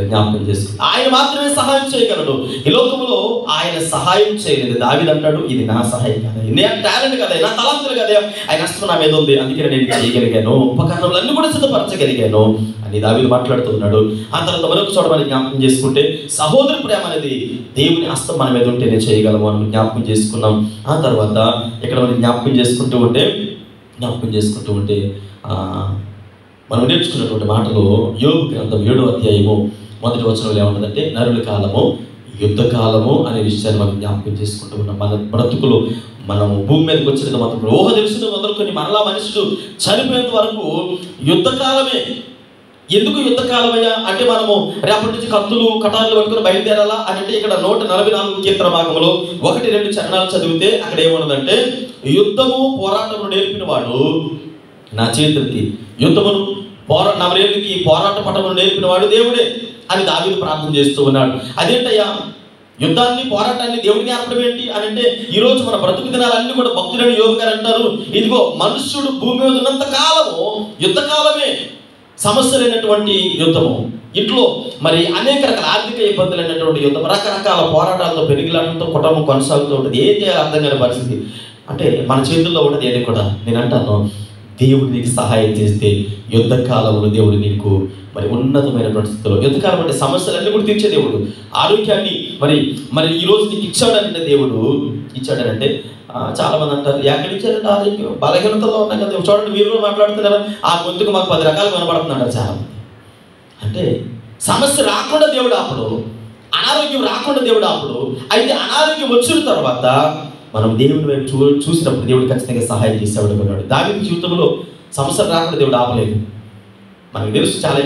జ్ఞాపకం చేసుకుని ఆయన మాత్రమే సహాయం చేయగలడు. ఈ లోకంలో ఆయన సహాయం చేయలేదు. దావీదు అంటాడు, ఇది నా సహాయం కదా, నా టాలెంట్ కదా, నా తలాంతులు కదా, ఆయన హస్తం నా మీద ఉంది, అందుకని నేను చేయగలిగాను, ఉపకరణాలన్నీ కూడా సిద్ధపరచగలిగాను అని దావీదు మాట్లాడుతున్నాడు. ఆ తర్వాత మరొక చోట మనం జ్ఞాపకం చేసుకుంటే సహోదర ప్రేమ అనేది దేవుని హస్తం మన మీద ఉంటేనే చేయగలము అని జ్ఞాపకం చేసుకున్నాం. ఆ తర్వాత ఇక్కడ మనం జ్ఞాపకం చేసుకుంటూ ఉంటే మనం నేర్చుకున్నటువంటి మాటలు యోబు గ్రంథం 7వ అధ్యాయము 1వ వచనంలో ఏమంటుందంటే, నరుల కాలము యుద్ధ కాలము అనే విషయాన్ని మనం జ్ఞాపకం చేసుకుంటూ ఉన్నాం. మన బ్రతుకులు మనము భూమి మీదకి వచ్చిన మాత్రం ఊహ తెలిసిన మొదలుకొని మనలా మనుషులు చనిపోయేంత వరకు యుద్ధకాలమే. ఎందుకు యుద్ధకాలమయ్యా అంటే మనము రేపటి నుంచి కత్తులు కటార్లు పట్టుకుని బయలుదేరాలా అని అంటే ఇక్కడ 144 కీర్తన భాగంలో 1-2 చరణాలు చదివితే అక్కడ ఏమన్నదంటే, యుద్ధము పోరాటము నేర్పిన వాడు నా చేతులకి, యుద్ధమును నవరేళ్ళకి పోరాట పటమును నేర్పిన వాడు దేవుడే అని దావీదు ప్రార్థన చేస్తూ ఉన్నాడు. అదేంటయ్యా, యుద్ధాన్ని పోరాటాన్ని దేవుడిని అర్పడం ఏంటి అని అంటే, ఈరోజు మన బ్రతుకు దినాలన్నీ కూడా భక్తులని యోగు గారు అంటారు, ఇదిగో మనుష్యుడు భూమి మీద ఉన్నంత కాలము యుద్ధకాలమే, సమస్యలైనటువంటి యుద్ధము, ఇంట్లో మరి అనేక రకాల ఆర్థిక ఇబ్బందులు అయినటువంటి యుద్ధం, రకరకాల పోరాటాలతో పెరిగిలాటంతో కుటుంబం కొనసాగుతూ ఉంటుంది. ఏం చేయాలి అర్థం కాని పరిస్థితి. అంటే మన చేతుల్లో ఉన్నది ఏది కూడా, నేను అంటాను దేవుడు నీకు సహాయం చేస్తే యుద్ధ కాలంలో దేవుడు నీకు మరి ఉన్నతమైనటువంటి స్థితిలో, యుద్ధకాలం అంటే సమస్యలన్నీ కూడా తీర్చే దేవుడు, ఆరోగ్యాన్ని మరి ఈరోజు నీకు ఇచ్చాడనంటే దేవుడు ఇచ్చాడనంటే, చాలా మంది అంటారు ఎక్కడి ఇచ్చారంటే ఆరోగ్యం, బలహీనతలో ఉన్నాయి కదా, చూడండి మీరు మాట్లాడుతున్నారు, ఆ గొంతుకు మాకు 10 రకాలు కనబడుతున్నాడు చాలా మంది. అంటే సమస్య రాకుండా దేవుడు ఆపడు, అనారోగ్యం రాకుండా దేవుడు ఆపడు. అయితే అనారోగ్యం వచ్చిన తర్వాత మనం దేవుడి వైపు చూసినప్పుడు దేవుడు ఖచ్చితంగా సహాయం చేసేవాడు ఉన్నాడు. దావీదు జీవితంలో సమస్యలు రాకుండా దేవుడు ఆపలేదు. మనకు తెలుసు చాలా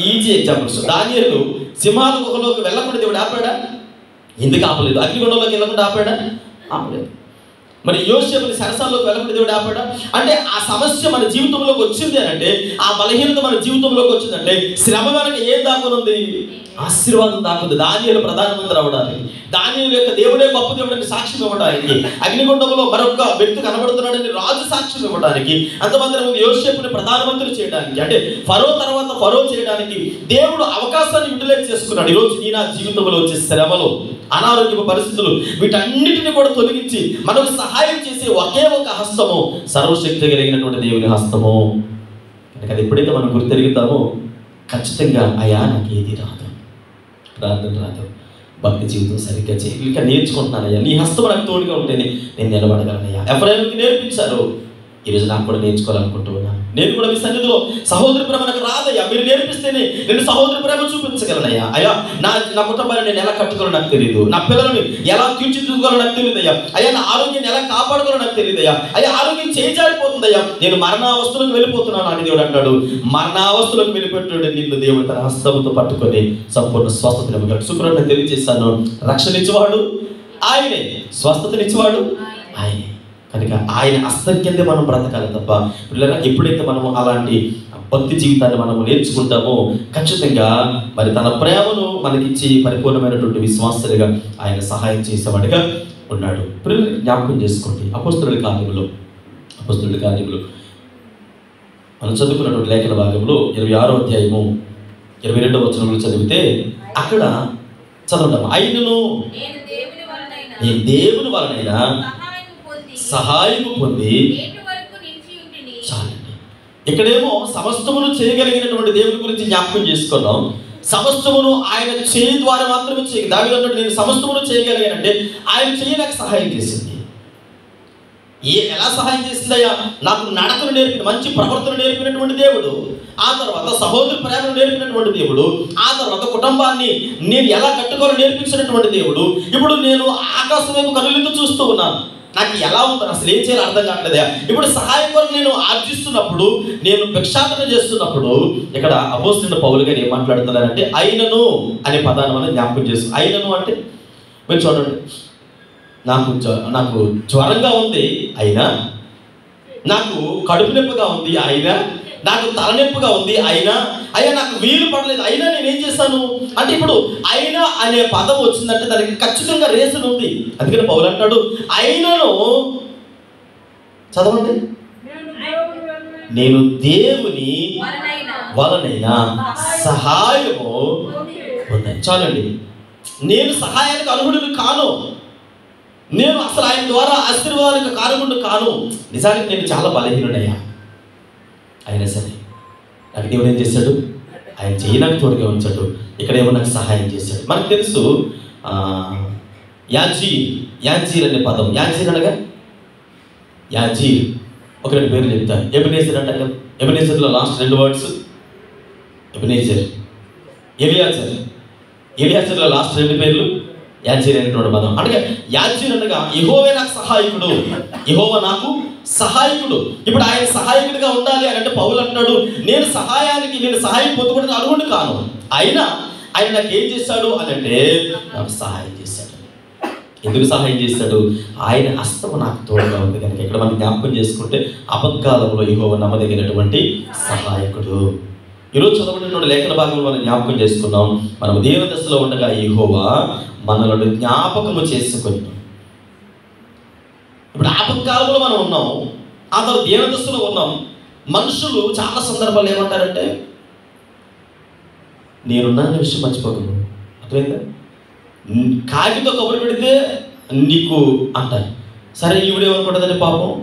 ఈజీ ఎగ్జాంపుల్స్. దానియేలు సింహాల గుహలోకి వెళ్ళకుండా దేవుడు ఆపాడా? ఎందుకు ఆపలేదు? అగ్నిగుండంలోకి వెళ్ళకుండా ఆపాడా? ఆపలేదు. మరి యోసేపుని సరసాల్లోకి వెళ్ళకుండా దేవుడు ఆపాడా? అంటే ఆ సమస్య మన జీవితంలోకి వచ్చింది అని అంటే, ఆ బలహీనత మన జీవితంలోకి వచ్చిందంటే, శ్రమ వెనక ఏం దాక్కునుంది? ఆశీర్వాదం దాకుంది. దానియేలు ప్రధానమంత్రి అవడానికి, దానియేలు యొక్క దేవుడే గొప్ప దేవుడిని సాక్ష్యం ఇవ్వడానికి, అగ్నిగుండంలో మరొక వ్యక్తి కనబడుతున్నాడని రాజు సాక్ష్యం ఇవ్వడానికి, అంతమంది ముందు యోసేపుని ప్రధానమంత్రి చేయడానికి, అంటే ఫరో తర్వాత ఫరో చేయడానికి దేవుడు అవకాశాన్ని యూటిలైజ్ చేసుకున్నాడు. ఈరోజు నీ నా జీవితంలో వచ్చే శ్రమలు, అనారోగ్య పరిస్థితులు, వీటన్నిటిని కూడా తొలగించి మనకు సహాయం చేసే ఒకే ఒక హస్తము సర్వశక్తి కలిగినటువంటి దేవుని హస్తము. కనుక అది ఎప్పుడైతే మనం గుర్తెరుగుతామో ఖచ్చితంగా అయ్యా నాకు ఏది రాదు, ప్రార్థన రాదు, భక్తి జీవితం సరిగ్గా చేయాలి, ఇంకా నేర్చుకుంటున్నానయ్యా, నీ హస్తం నాకు తోడుగా ఉంటేనే నేను నిలబడగలనయ్యా. ఎఫ్రాయిముకి నేర్పించారు, ఈరోజు నాకు కూడా నేర్చుకోవాలనుకుంటున్నాను. నేను కూడా మీ సన్నిధిలో సహోదరి ప్రేమ నాకు రాదయ్యా, మీరు నేర్పిస్తేనే నేను సహోదరి ప్రేమ చూపించగలనయ్యా. అయ్యా నా కుటుంబాన్ని నేను ఎలా కట్టుకోవాలో నాకు తెలియదు, నా పిల్లలను ఎలా తీర్చిదిద్దుకోవాలో నాకు తెలియదయ్యా. అయ్యా నా ఆరోగ్యాన్ని ఎలా కాపాడుకోవాలో నాకు తెలియదయ్యా. అయ్యా ఆరోగ్యం చేజారిపోతుందయ్యా, నేను మరణావస్థలకు వెళ్ళిపోతున్నాను అని దేవుడు అంటాడు. మరణావస్థలకు వెళ్ళిపోయాడు నిన్ను దేవుడు తన హస్తముతో పట్టుకొని సంపూర్ణ స్వస్థతనివ్వగలడు. శుక్రవారం నేను తెలియజేస్తాను, రక్షణ ఇచ్చేవాడు ఆయనే, స్వస్థతనిచ్చేవాడు ఆయనే. కనుక ఆయన హస్తం కిందే మనం బ్రతకాలి తప్ప, పిల్లరా ఎప్పుడైతే మనము అలాంటి భక్తి జీవితాన్ని మనము నేర్చుకుంటామో ఖచ్చితంగా మరి తన ప్రేమను మనకిచ్చి పరిపూర్ణమైనటువంటి విశ్వాసాలుగా ఆయన సహాయం చేసేవాడిగా ఉన్నాడు. పిల్లలు జ్ఞాపకం చేసుకోండి, అపోస్తలుల కార్యములు మనం చదువుకున్నటువంటి లేఖన భాగంలో 26వ అధ్యాయము 22వ వచనంలో చదివితే అక్కడ చదవడం, అయినను నేను దేవుని వలనైనా సహాయము పొంది చాలండి. ఇక్కడేమో సమస్తమును చేయగలిగినటువంటి దేవుని గురించి జ్ఞాపకం చేసుకున్నాం. సమస్తమును ఆయన చేయి ద్వారా మాత్రమే చేయ, దావీదు నేను సమస్తమును చేయగలిగానంటే ఆయన చేయి నాకు సహాయం చేసింది. ఎలా సహాయం చేసిందయ్యా? నాకు నడకను నేర్పిన, మంచి ప్రవర్తన నేర్పినటువంటి దేవుడు, ఆ తర్వాత సహోదరు ప్రేమను నేర్పినటువంటి దేవుడు, ఆ తర్వాత కుటుంబాన్ని నేను ఎలా కట్టుకోవాలో నేర్పించినటువంటి దేవుడు. ఇప్పుడు నేను ఆకాశం వైపు కనులెత్తి చూస్తూ ఉన్నాను, నాకు ఎలా ఉందని అసలు ఏం చేయాలో అర్థం కావట్లేదా? ఇప్పుడు సహాయం కొరకు నేను ఆర్జిస్తున్నప్పుడు, నేను భిక్షాటన చేస్తున్నప్పుడు ఇక్కడ అపోస్తలుడైన పౌలు గారు ఏం మాట్లాడుతున్నారంటే అయినను అనే పదాన్ని మనం జ్ఞాపకం చేస్తాం. అయినను అంటే మీరు చూడండి, నాకు జ్వరంగా ఉంది అయినా, నాకు కడుపు నొప్పిగా ఉంది అయినా, నాకు తలనొప్పిగా ఉంది అయినా, అయ్యా నాకు వీలు పడలేదు అయినా నేనేం చేశాను అంటే, ఇప్పుడు అయినా అనే పదం వచ్చిందంటే దానికి ఖచ్చితంగా రీజన్ ఉంది. అందుకని పౌలు అంటాడు అయినను, చదవండి, నేను దేవుని వలనైనా సహాయము పొందాను. చాలండి, నేను సహాయానికి అర్హుడిని కాను, నేను అసలు ఆయన ద్వారా ఆశీర్వాదానికి కారణుడు కాను. నిజానికి నేను చాలా బలహీనుడయ్యా, అయినా సరే నాకు దేవుడు ఏం చేశాడు? ఆయన చెయ్యి నాకు తోడుగా ఉంచాడు. ఇక్కడేమో నాకు సహాయం చేశాడు. మనకు తెలుసు యాజీర్ అనే పదం. యాజీర్ అనగా యాజీర్, ఒక రెండు పేర్లు చెప్తాను. ఎబెనేజర్ అంటే, ఎబెనేజర్లో లాస్ట్ 2 వర్డ్స్ ఎబెనేజర్. ఎలియాజర్లో లాస్ట్ 2 పేర్లు యాజీర్ అనేటువంటి పదం. అంటే యాజీర్ అనగా యెహోవా నాకు సహాయకుడు, యెహోవా నాకు సహాయకుడు. ఇప్పుడు ఆయన సహాయకుడిగా ఉండాలి అని అంటే పౌలు అంటాడు నేను సహాయం పొందుకోవడానికి అర్హుడిని కాను, అయినా ఆయన నాకు ఏం చేశాడు అని అంటే నాకు సహాయం చేశాడు. ఎందుకు సహాయం చేశాడు? ఆయన హస్తము నాకు తోడుగా ఉంది కనుక. ఇక్కడ మనం జ్ఞాపకం చేసుకుంటే అపత్కాలంలో యెహోవా నమ్మదగినటువంటి సహాయకుడు. ఈరోజు చదవబడినటువంటి లేఖన భాగంలో మనం జ్ఞాపకం చేసుకున్నాం. మనం దీన దశలో ఉండగా యెహోవా మనలను జ్ఞాపకము చేసుకొని, ఇప్పుడు ఆపత్కాలంలో మనం ఉన్నాం, ఆ తర్వాత దీన దశలో ఉన్నాం. మనుషులు చాలా సందర్భాలు ఏమంటారంటే నేనున్నాననే విషయం మర్చిపోకను. అర్థమైందా? కాగితో కబురు పెడితే నీకు అంటారు. సరే ఈవిడేమనుకుంటుందండి, పాపం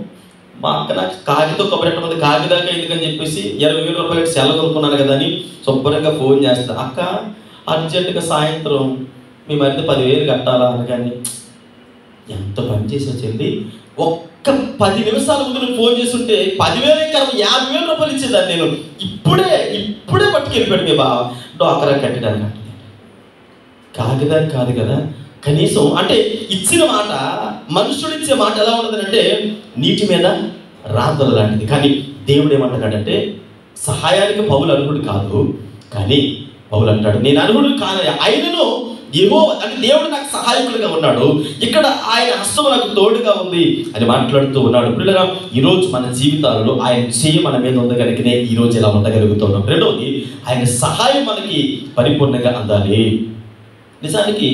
మా అక్క నాకు కాగితో కబురెట్టమంది, కాగిదాకా ఎందుకని చెప్పేసి 20,000 రూపాయలు సెలవు కొనుక్కున్నాను కదా అని శుభ్రంగా ఫోన్ చేస్తా, అక్క అర్జెంటుగా సాయంత్రం మీ మరిది 10,000 కట్టాలా అని. కానీ ఎంత పని చేసా చెల్లి, ఒక్క 10 నిమిషాల ముందు నువ్వు ఫోన్ చేస్తుంటే 10,000 కన్నా 50,000 రూపాయలు ఇచ్చేదాన్ని నేను. ఇప్పుడే పట్టుకెళ్ళిపోయాడు మీ బావ డోకరా కట్టడానికి. కాగిదాన్ని కాదు కదా, కనీసం అంటే ఇచ్చిన మాట, మనుషుడు ఇచ్చే మాట ఎలా ఉంటుందంటే నీటి మీద రాతల లాంటిది. కానీ దేవుడు ఏమంటాడంటే సహాయానికి పౌలు అర్హుడు కాదు, కానీ పౌలు అంటాడు నేను అర్హుడు కానయ్యా, అయినను యెహోవా అంటే దేవుడు నాకు సహాయకుడిగా ఉన్నాడు, ఇక్కడ ఆయన హస్తం నాకు తోడుగా ఉంది అని మాట్లాడుతూ ఉన్నాడు. పిల్లరా, ఈరోజు మన జీవితాలలో ఆయన చేయి మన మీద ఉంది కనుకనే ఈరోజు ఇలా ఉండగలుగుతున్నాం. రెండవది, ఆయన సహాయం మనకి పరిపూర్ణంగా అందాలి. నిజానికి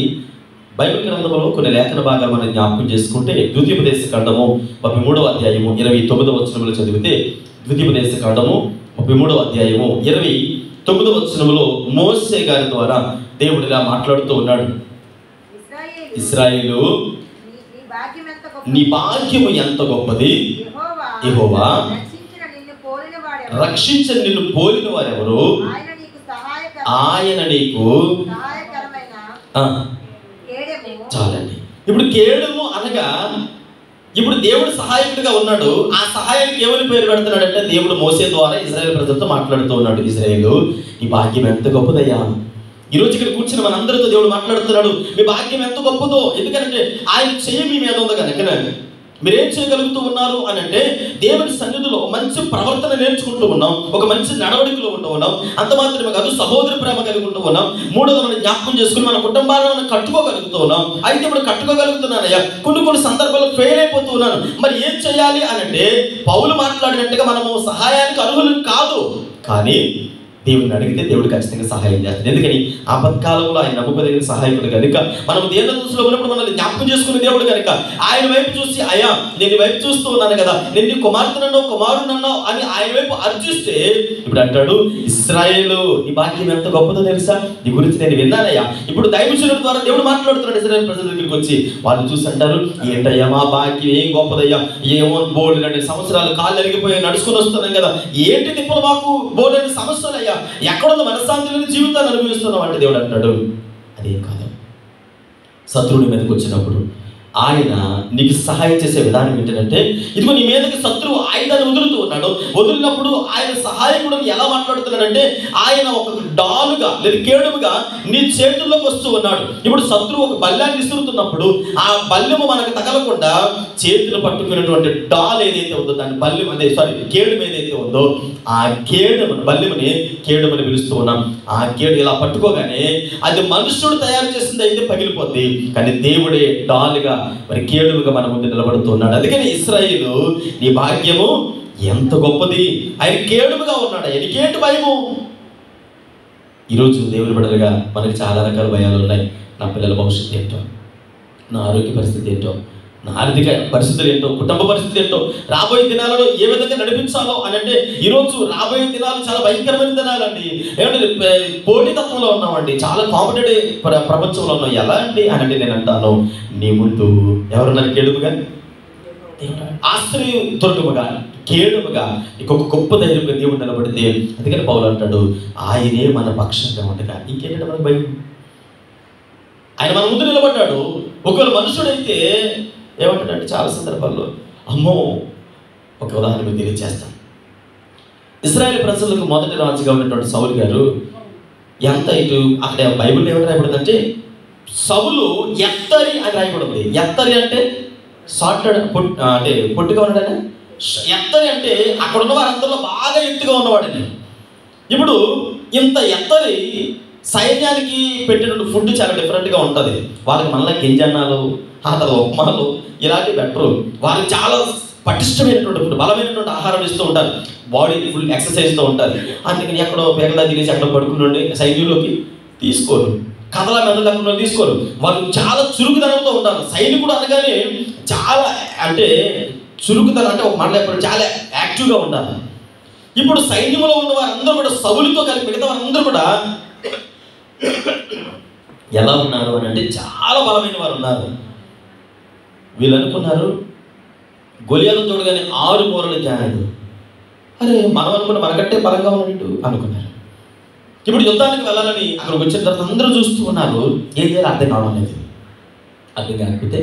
బైబిల్ గ్రంథంలో కొన్ని లేఖన భాగాలు మనం జ్ఞాపకం చేసుకుంటే, ద్వితీయోపదేశ కాండము 33వ అధ్యాయము 29వ వచనంలో చదివితే, ద్వితీయోపదేశ కాండము 33వ అధ్యాయము 29వ వచనంలో మోషే గారి ద్వారా దేవుడు ఇలా మాట్లాడుతూ ఉన్నాడు. ఇశ్రాయేలు, నీ భాగ్యము ఎంత గొప్పది, యెహోవా రక్షించని నిన్ను పోలిన వారెవరు, ఆయన నీకు చాలండి. ఇప్పుడు కేడము అనగా ఇప్పుడు దేవుడు సహాయకుడిగా ఉన్నాడు. ఆ సహాయానికి ఎవరి పేరు పెడుతున్నాడంటే దేవుడు మోసే ద్వారా ఇశ్రాయేలు ప్రజలతో మాట్లాడుతూ ఉన్నాడు. ఇశ్రాయేలు, నీ భాగ్యం ఎంత గొప్పదయ్యా. ఈరోజు ఇక్కడ కూర్చుని మనందరితో దేవుడు మాట్లాడుతున్నాడు, మీ భాగ్యం ఎంత గొప్పదో. ఎందుకంటే ఆయన చెయ్యి మీ మీద ఉంది కనుక మీరేం చేయగలుగుతూ ఉన్నారు అని అంటే, దేవుని సన్నిధిలో మంచి ప్రవర్తన నేర్చుకుంటూ ఉన్నాం, ఒక మంచి నడవడికలో ఉంటూ ఉన్నాం. అంత మాత్రమే కాదు, సహోదర ప్రేమ కలిగి ఉంటూ ఉన్నాం. మూడోది, మనం జ్ఞాపకం చేసుకుని మన కుటుంబాలను మనం కట్టుకోగలుగుతూ ఉన్నాం. అయితే ఇప్పుడు కట్టుకోగలుగుతున్నానయ్యా, కొన్ని సందర్భాల్లో ఫెయిల్ అయిపోతూ ఉన్నాను. మరి ఏం చేయాలి అని అంటే, పౌలు మాట్లాడినట్టుగా మనము సహాయానికి అర్హులు కాదు, కానీ దేవుడిని అడిగితే దేవుడు ఖచ్చితంగా సహాయం చేస్తాడు. ఎందుకని ఆపత్కాలంలో ఆయన నమ్మకదగిన సహాయకుడు కనుక, మనం దేవుని దృష్టిలో ఉన్నప్పుడు మనల్ని జ్ఞాపకం చేసుకునే దేవుడు కనుక ఆయన వైపు చూసి, అయ్యా నేను వైపు చూస్తూ ఉన్నాను కదా, నేను నీ కుమార్తెనన్నావు కుమారుడునన్నావు అని ఆయన వైపు అర్జిస్తే, ఇప్పుడు అంటాడు, ఇశ్రాయేలు, నీ భాగ్యం ఎంత గొప్పదో తెలుసా, నీ గురించి నేను విన్నానయ్యా. ఇప్పుడు దైవజనుల ద్వారా దేవుడు మాట్లాడుతున్నాడు ఇశ్రాయేలు ప్రజల దగ్గరికి వచ్చి. వాళ్ళు చూసి అంటారు, ఏంటయ్యా మా భాగ్యం ఏం గొప్పదయ్యా, ఏమో బోర్డు 2 సంవత్సరాలు కాళ్ళు అరిగిపోయి నడుచుకుని వస్తున్నాం కదా, ఏంటి తిప్పలు మాకు బోర్డు సమస్యలు అయ్యా, ఎక్కడున్న మనశ్శాంతి లేని జీవితాన్ని అనుభవిస్తున్నాం అంటే దేవుడు అంటాడు, అదేం కాదు. శత్రువుడి మీదకి వచ్చినప్పుడు ఆయన నీకు సహాయం చేసే విధానం ఏంటంటే, ఇదిగో నీ మీదకి శత్రువు ఆయుధాన్ని వదులుతూ ఉన్నాడు. వదిలినప్పుడు ఆయన సహాయకుడు ఎలా మాట్లాడుతున్నాడంటే, ఆయన ఒక డాలుగా లేదా కేడుముగా నీ చేతుల్లోకి వస్తూ ఉన్నాడు. ఇప్పుడు శత్రువు ఒక బల్యాన్ని విసురుతున్నప్పుడు ఆ బల్యము మనకు తగలకుండా చేతులు పట్టుకున్నటువంటి డాల్ ఏదైతే ఉందో, దాని బల్యం కేడుము ఏదైతే ఉందో, ఆ బల్యముని కేడుమని పిలుస్తూ ఉన్నాం. ఆ కేడు ఇలా పట్టుకోగానే అది మనుషుడు తయారు చేసింది అయితే పగిలిపోద్ది, కానీ దేవుడే డాలుగా మరి కేడుముగా మన ముందు నిలబడుతూ ఉన్నాడు. అందుకని ఇశ్రాయేలు, నీ భాగ్యము ఎంత గొప్పది, ఆయన కేడుముగా ఉన్నాడు. ఆయనకేంటి భయము? ఈరోజు దేవుని బిడ్డలుగా మనకి చాలా రకాల భయాలు ఉన్నాయి. నా పిల్లల భవిష్యత్తు ఏంటో, నా ఆరోగ్య పరిస్థితి ఏంటో, నా ఆర్థిక పరిస్థితులు ఏంటో, కుటుంబ పరిస్థితి ఏంటో, రాబోయే దినాలలో ఏ విధంగా నడిపించాలో అని అంటే, ఈరోజు రాబోయే దినాలు చాలా భయంకరమైన దినాలండి. ఏమంటే పోటీతత్వంలో ఉన్నామండి, చాలా కాంపిటేటివ్ ప్రపంచంలో ఉన్నాం. ఎలా అండి అని అంటే నేను అంటాను, నీ ముందు ఎవరున్నారు కేడుముగా, ఆశ్రయం దొరకముగా, కేడుముగా ఇంకొక గొప్ప ధైర్యంగా దేవుడు నిలబడితే, అందుకని పౌలు అంటాడు, ఆయనే మన పక్షంగా ఉండగా ఇంకేంటంటే మనకు భయం. ఆయన మన ముందు నిలబడ్డాడు. ఒకవేళ మనుషుడైతే ఏమంటాడంటే చాలా సందర్భాల్లో, అమ్మో, ఒక ఉదాహరణ మీకు తెలియజేస్తాను. ఇశ్రాయేలు ప్రజలకు మొదటి రాజుగా ఉన్నటువంటి సౌలు గారు ఎంత ఇటు అక్కడ బైబిల్లో ఏమిటి రాయబడిందంటే, సౌలు ఎత్తరి అని రాయబడింది. ఎత్తరి అంటే షార్టెడ్ అంటే పొట్టిగా ఉన్నాడని, ఎత్తరి అంటే అక్కడ ఉన్న వారందరిలో బాగా ఎత్తుగా ఉన్నవాడని. ఇప్పుడు ఇంత ఎత్తరి సైన్యానికి పెట్టిన ఫుడ్ చాలా డిఫరెంట్గా ఉంటుంది. వాళ్ళకి మళ్ళీ గింజన్నాలు, ఆ తర్వాత ఉప్మాలు ఇలాంటివి పెట్టరు. వాళ్ళకి చాలా పటిష్టమైనటువంటి ఫుడ్, బలమైనటువంటి ఆహారం ఇస్తూ ఉంటారు. బాడీ ఫుల్ ఎక్సర్సైజ్తో ఉంటుంది. అందుకని ఎక్కడో పేగలా తినేసి ఎక్కడో పడుకుని సైన్యంలోకి తీసుకోరు, కథల మెదడు తీసుకోరు. వాళ్ళు చాలా చురుకుదనంతో ఉంటారు. సైనికుడు అనగానే చాలా అంటే చురుకుదనం అంటే ఒక మండలం చాలా యాక్టివ్గా ఉంటారు. ఇప్పుడు సైన్యంలో ఉన్న వారందరూ కూడా సౌలుతో కలిపి మిగతా వారందరూ కూడా ఎలా ఉన్నారు అని అంటే చాలా బలమైన వారు ఉన్నారు. వీళ్ళు అనుకున్నారు, గొలియాతు తోడుగానే 6 మూరల జానడు, అరే మనం అనుకున్న మనకంటే బలంగా ఉన్నట్టు అనుకున్నారు. ఇప్పుడు యుద్ధానికి వెళ్ళాలని అక్కడికి వచ్చిన తర్వాత అందరూ చూస్తూ ఉన్నారు. ఏం చేయాలి అర్థం కావడం లేదు. అర్థం కాకపోతే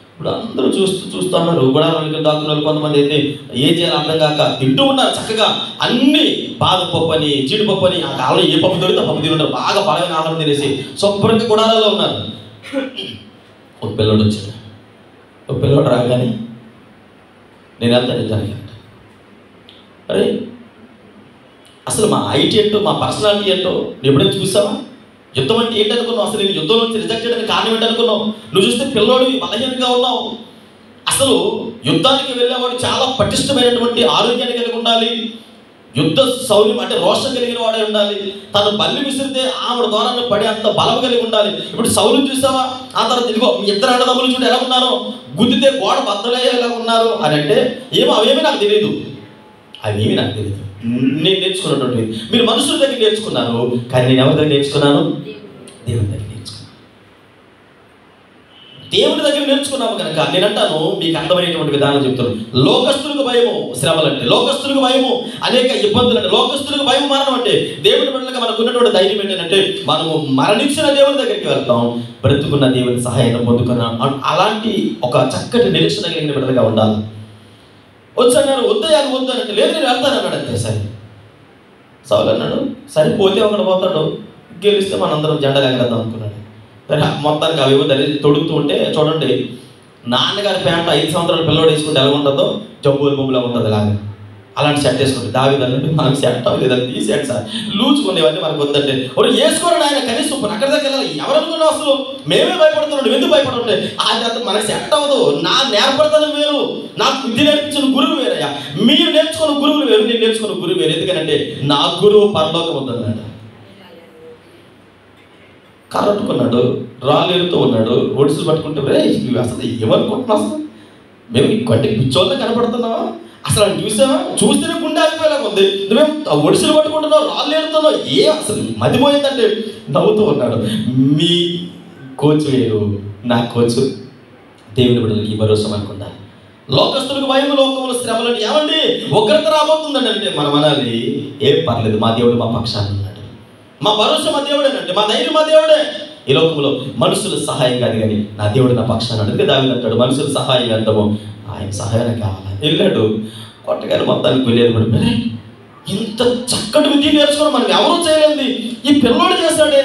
ఇప్పుడు అందరూ చూస్తూ ఉన్నారు. గుడారాలకి దాక్కున్న వాళ్ళు కొంతమంది అయితే ఏం చేయాలి అర్థం కాక తింటూ ఉన్నారు. చక్కగా అన్ని బాదపప్పు అని, జీడిపప్పు అని, ఆ కాలంలో ఏ పప్పు దొరికితే పప్పు తింటారు. బాగా బలమైన ఆహారం తినేసి శుభ్రంగా గుడారాల్లో ఉన్నారు. ఒక పిల్లడు వచ్చాడు. ఒక పిల్లడు రాగానే నేను వెళ్తాను. అరే అసలు మా హైట్ ఏంటో, మా పర్సనాలిటీ ఏంటో ఎప్పుడైనా చూసావా? యుద్ధం అంటే ఏంటనుకున్నావు? అసలు నేను యుద్ధం నుంచి రిజెక్ట్ చేయడానికి కారణం ఏంటనుకున్నావు? నువ్వు చూస్తే పిల్లోడు బలహీనంగా ఉన్నావు. అసలు యుద్ధానికి వెళ్ళేవాడు చాలా పటిష్టమైనటువంటి ఆరోగ్యాన్ని కలిగి ఉండాలి. యుద్ధ శౌర్యం అంటే రోషం కలిగిన వాడే ఉండాలి. తను బల్లి విసిరితే ఆవిడ ద్వారా పడే అంత బలం కలిగి ఉండాలి. ఇప్పుడు సౌలు చూసావా? ఆ తర్వాత ఇదిగో మీ ఇద్దరు అన్నదమ్ములు చూడు ఎలా ఉన్నారో, గుద్దితే గోడ బద్దలయ్యేలా ఉన్నారు అని అంటే అవేమీ నాకు తెలియదు. అవేమీ నాకు తెలియదు. నేను నేర్చుకున్నటువంటివి మీరు మనుషుల దగ్గర నేర్చుకున్నారు, కానీ నేను ఎవరి దగ్గర నేర్చుకున్నాను? దేవుని దగ్గర నేర్చుకున్నాను. దేవుని దగ్గర నేర్చుకున్నాము కనుక నేను అంటాను, మీకు అర్థమైనటువంటి విధానం చెప్తాను. లోకస్తులకు భయము శ్రమలు అంటే, లోకస్తులకు భయము అనేక ఇబ్బందులు అంటే, లోకస్తులకు భయం మరణం అంటే, దేవుని బిడ్డలుగా మనకు ఉన్నటువంటి ధైర్యం ఏంటంటే మనము మరణించిన దేవుని దగ్గరికి వెళ్తాం, బ్రతుకున్న దేవుని సహాయాన్ని పొందుకున్నాం. అలాంటి ఒక చక్కటి నిరీక్షణ కలిగిన బిడ్డలుగా ఉండాలి. వచ్చాను వద్దయాలు వద్దు అంటే, లేదు నేను వెళ్తాను అన్నాడు. అంతే. సరే సౌలు అన్నాడు, సరే పోతే ఒకడు పోతాడు, గెలిస్తే మనందరం జెండా ఎగరేద్దాం అనుకున్నాడు. సరే మొత్తానికి అవి తొడుగుతూ ఉంటే చూడండి, నాన్నగారి ప్యాంట్ 5 సంవత్సరాల పిల్లవాడు వేసుకుంటే ఎలా ఉంటుందో జబ్బులు బొబ్బులా ఉంటుంది. అలాంటి షర్ట్ వేసుకుంటే దావిదంటే మనకు సెట్ అవ్వలేదండి, ఈ సెట్ సార్ లూచుకునేవన్నీ మనకు వద్దంటే ఒకటి వేసుకోరండి. ఆయన కనీసం అక్కడి దగ్గర వెళ్ళాలి. ఎవరు అనుకున్నావు? అసలు మేమే భయపడుతున్నాడు. ఎందుకు భయపడుతుంటే అది మనకు సెట్ అవ్వదు. నా నేర్పడతాను వేరు, నాకు విద్య నేర్పించిన గురువు వేరయ్యా, మీరు నేర్చుకున్న గురువులు వేరు, నేను నేర్చుకున్న గురువు వేరు. ఎందుకంటే నా గురువు పరలోకం వద్దన్నాడు. కర్రట్టుకున్నాడు, రాళ్ళు ఎరుతూ ఉన్నాడు, ఒడిసులు పట్టుకుంటే అసలు ఏమనుకుంటున్నావు? అసలు మేము కంటికి పిచ్చోళ్ళ కనపడుతున్నావా? అసలు అని చూసావా? చూస్తేనే గుండె ఆగిపోయేలాగా ఉంది. నువ్వేం ఒడిసులు పట్టుకుంటున్నావు, రాళ్ళు ఎరుతున్నావు, అసలు మతిపోయిందంటే నవ్వుతూ ఉన్నాడు. మీ కోచ్ వేరు, నా కోచ్ దేవుని బిడ్డలు ఈ భరోసా అనుకుంటా. లోకస్తులకు భయం, లోకంలో శ్రమలని ఏమండి ఉగ్రత రాబోతుందండి అంటే మనం అనాలి, ఏం పర్లేదు, మా దేవుడు మా పక్షాన్ని ఉన్నాడు, మా భరోసా మా దేవుడేనంటే, మా ధైర్యం మా దేవుడే. ఈ లోకంలో మనుషుల సహాయం కాదు కానీ నా దేవుడు నా పక్షాన్ని. అందుకే దావీదు అంటాడు, మనుషుల సహాయం అంటాము, ఆయన సహాయానికి కావాలి. వెళ్ళాడు, కొట్టగానే మొత్తానికి వెళ్ళేది పడిపోయి, ఇంత చక్కటి విద్య నేర్చుకోవడం మనం ఎవరూ చేయలేంది, ఈ పిల్లోడు చేస్తాడే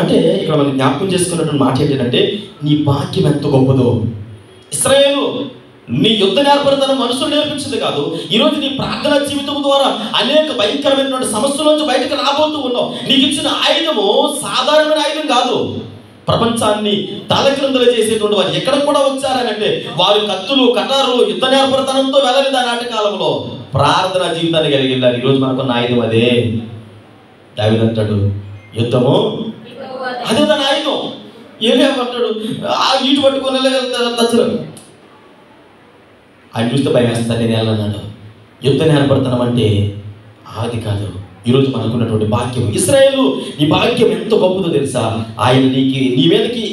అంటే. ఇక్కడ మనం జ్ఞాపకం చేసుకున్నటువంటి మాట ఏంటంటే, నీ భాగ్యం ఎంత గొప్పదో. ఇశ్రాయేలు నీ యుద్ధ నేర్పడతనం మనుషులు నేర్పించింది కాదు. ఈరోజు నీ ప్రార్థనా జీవితం ద్వారా అనేక భయంకరమైనటువంటి సమస్యల నుంచి బయటకు రాబోతూ ఉన్నావు. నీకు ఇచ్చిన ఆయుధము సాధారణమైన ఆయుధం కాదు. ప్రపంచాన్ని తలక్రిందులు చేసేటువంటి వారు ఎక్కడ కూడా వచ్చారనంటే వారు కత్తులు, కటారులు, యుద్ధ నేర్పడతనంతో వెళ్ళలేదు. ఆనాటి కాలంలో ప్రార్థనా జీవితాన్ని కలిగి వెళ్ళారు. ఈరోజు మనకున్న ఆయుధం అదే. దావీదు అంటాడు, యుద్ధము అదే దాని ఆయుధం. ఏమంటాడు, ఆ ఈటు పట్టుకొని వెళ్ళగలుగుతారు. ఆయన చూస్తే భయం వేస్తాను, నేను వెళ్ళన్నాడు. యుద్ధ నేర్పడతానం అంటే అది కాదు. ఈరోజు మనకున్నటువంటి భాగ్యం. ఇశ్రాయేలు నీ భాగ్యం ఎంత గొప్పదో తెలుసా? ఆయన నీ మీదకి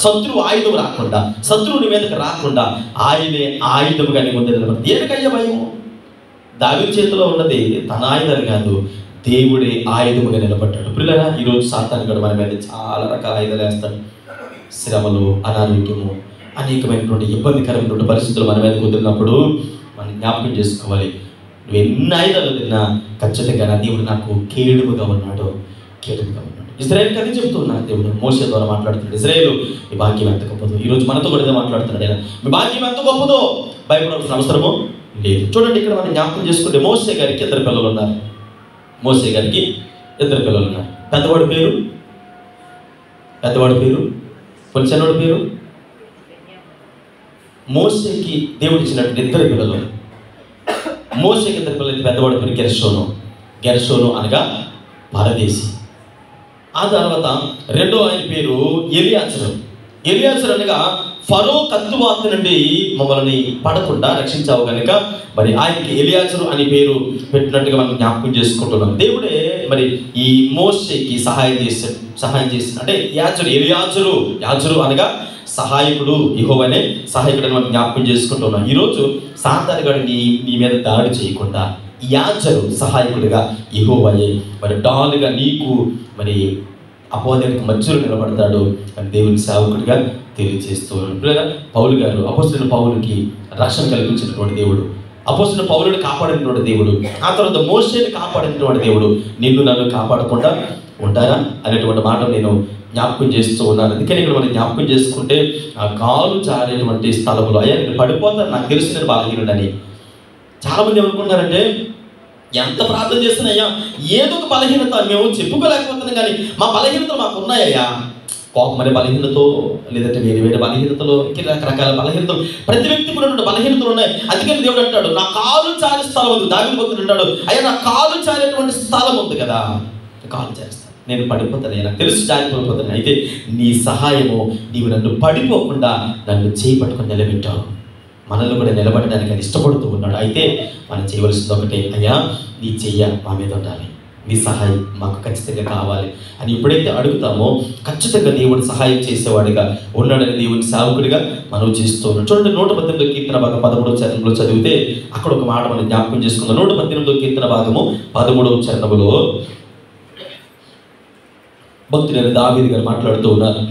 శత్రువు ఆయుధం రాకుండా, శత్రువు నీ మీదకి రాకుండా ఆయనే ఆయుధముగా నీ ముందు నిలబడి. దేనికయ్యా భయం? దావీదు చేతిలో ఉన్నది తన ఆయుధాలు కాదు, దేవుడే ఆయుధముగా నిలబడ్డాడు. పిల్లరా, ఈరోజు సాతాను కూడా మన మీద చాలా రకాల ఆయుధాలు వేస్తాడు. శ్రమలు, అనారోగ్యము, అనేకమైనటువంటి ఇబ్బందికరమైనటువంటి పరిస్థితులు మన మీద కుదిరినప్పుడు మనం జ్ఞాపకం చేసుకోవాలి, నువ్వు ఎన్ని ఆయుధాలు తిన్నా ఖచ్చితంగా నా దేవుడు నాకు కేడుముగా ఉన్నాడు, కేడుముగా ఉన్నాడు. ఇశ్రాయేలుకి అది చెప్తున్నాడు దేవుడు, మోషే ద్వారా మాట్లాడుతున్నాడు. ఇశ్రాయేలు మీ భాగ్యం ఎంత గొప్పదో. ఈరోజు మనతో కూడా మాట్లాడుతున్నాడు ఆయన, మీ భాగ్యం ఎంత గొప్పదో, భయపడాల్సిన అవసరము లేదు. చూడండి, ఇక్కడ మనం జ్ఞాపకం చేసుకుంటే మోషే గారికి 2 పిల్లలు ఉన్నారు. మోషే గారికి 2 పిల్లలు ఉన్నారు. పెద్దవాడి పేరు చిన్నవాడి పేరు. మోషేకి దేవుడు ఇచ్చినటువంటి 2 పిల్లలు. మోషేకి 2 పిల్లలు. పెద్దవాడి పేరు గెర్షోను అనగా పరదేశి. ఆ తర్వాత రెండో ఆయన పేరు ఎలియాజరు అనగా ఫరో కత్తువాత నుండి మమ్మల్ని పడకుండా రక్షించావు కనుక మరి ఆయనకి ఎలియాజరు అని పేరు పెట్టినట్టుగా మనం జ్ఞాపకం చేసుకుంటున్నాం. దేవుడే మరి ఈ మోషేకి సహాయం చేసి అంటే యాజరు అనగా సహాయకుడు, యెహోవానే సహాయకుడు అని మనం జ్ఞాపకం చేసుకుంటున్నాం. ఈరోజు సాతానుగాడు నీ మీద దాడి చేయకుండా యాజరు సహాయకుడిగా యెహోవాయే మరి డాలుగా నీకు మరి అపవాదానికి మధ్యలో నిలబడతాడు అని దేవుని సేవకుడిగా తెలియజేస్తూ ఉన్నాడు. పౌలు గారు అపోస్తలుడైన పౌలుకి రక్షణ కల్పించినటువంటి దేవుడు, అపోస్తలుడైన పౌలుని కాపాడినటువంటి దేవుడు, ఆ తర్వాత మోషేని కాపాడినటువంటి దేవుడు నిన్ను నన్ను కాపాడకుండా ఉంటారా అనేటువంటి మాట నేను జ్ఞాపకం చేస్తూ ఉన్నాను. అందుకని ఇక్కడ మనం జ్ఞాపకం చేసుకుంటే ఆ కాలు జారేటువంటి స్థలంలో అయ్యా నేను పడిపోతాను, నాకు తెలుసు నేను బలహీనుడని. చాలామంది ఏమనుకుంటున్నారంటే ఎంత ప్రార్థన చేస్తున్నాయ్యా, ఏదో ఒక బలహీనత మేము చెప్పుకోలేకపోతున్నాం, కానీ మా బలహీనతలు మాకు ఉన్నాయ్యా. కోపం అనే బలహీనతో, లేదంటే వేరే వేరే బలహీనతలు, రకరకాల బలహీనతలు, ప్రతి వ్యక్తికి ఉన్నటువంటి బలహీనతలు ఉన్నాయి. అందుకని దేవుడు అంటాడు, నా కాలు చారే స్థలం ఉంది. దావీదు భక్తుడు అంటాడు, అయ్యా నా కాలు చారేటువంటి స్థలం ఉంది కదా, కాలు చారేస్తాను, నేను పడిపోతాను, నాకు తెలుసు జారిపోతాను, అయితే నీ సహాయము, నీవు నన్ను పడిపోకుండా నన్ను చేయి పట్టుకొని నిలబెట్టావు. మనల్ని కూడా నిలబడడానికి అది ఇష్టపడుతూ ఉన్నాడు. అయితే మనం చేయవలసింది ఒకటే, అయ్యా నీ చెయ్య మా మీద ఉండాలి, నీ సహాయం మాకు ఖచ్చితంగా కావాలి అని ఎప్పుడైతే అడుగుతామో ఖచ్చితంగా దేవుడు సహాయం చేసేవాడిగా ఉన్నాడని దేవుని సేవకుడిగా మనం చేస్తూ ఉన్నాం. చూడండి 118 కీర్తన భాగం 13వ చరణంలో చదివితే అక్కడ ఒక మాట మనం జ్ఞాపకం చేసుకుందాం. 118 కీర్తన భాగము 13వ చరణంలో భక్తుడైన దావీదు గారు మాట్లాడుతూ ఉన్నారు.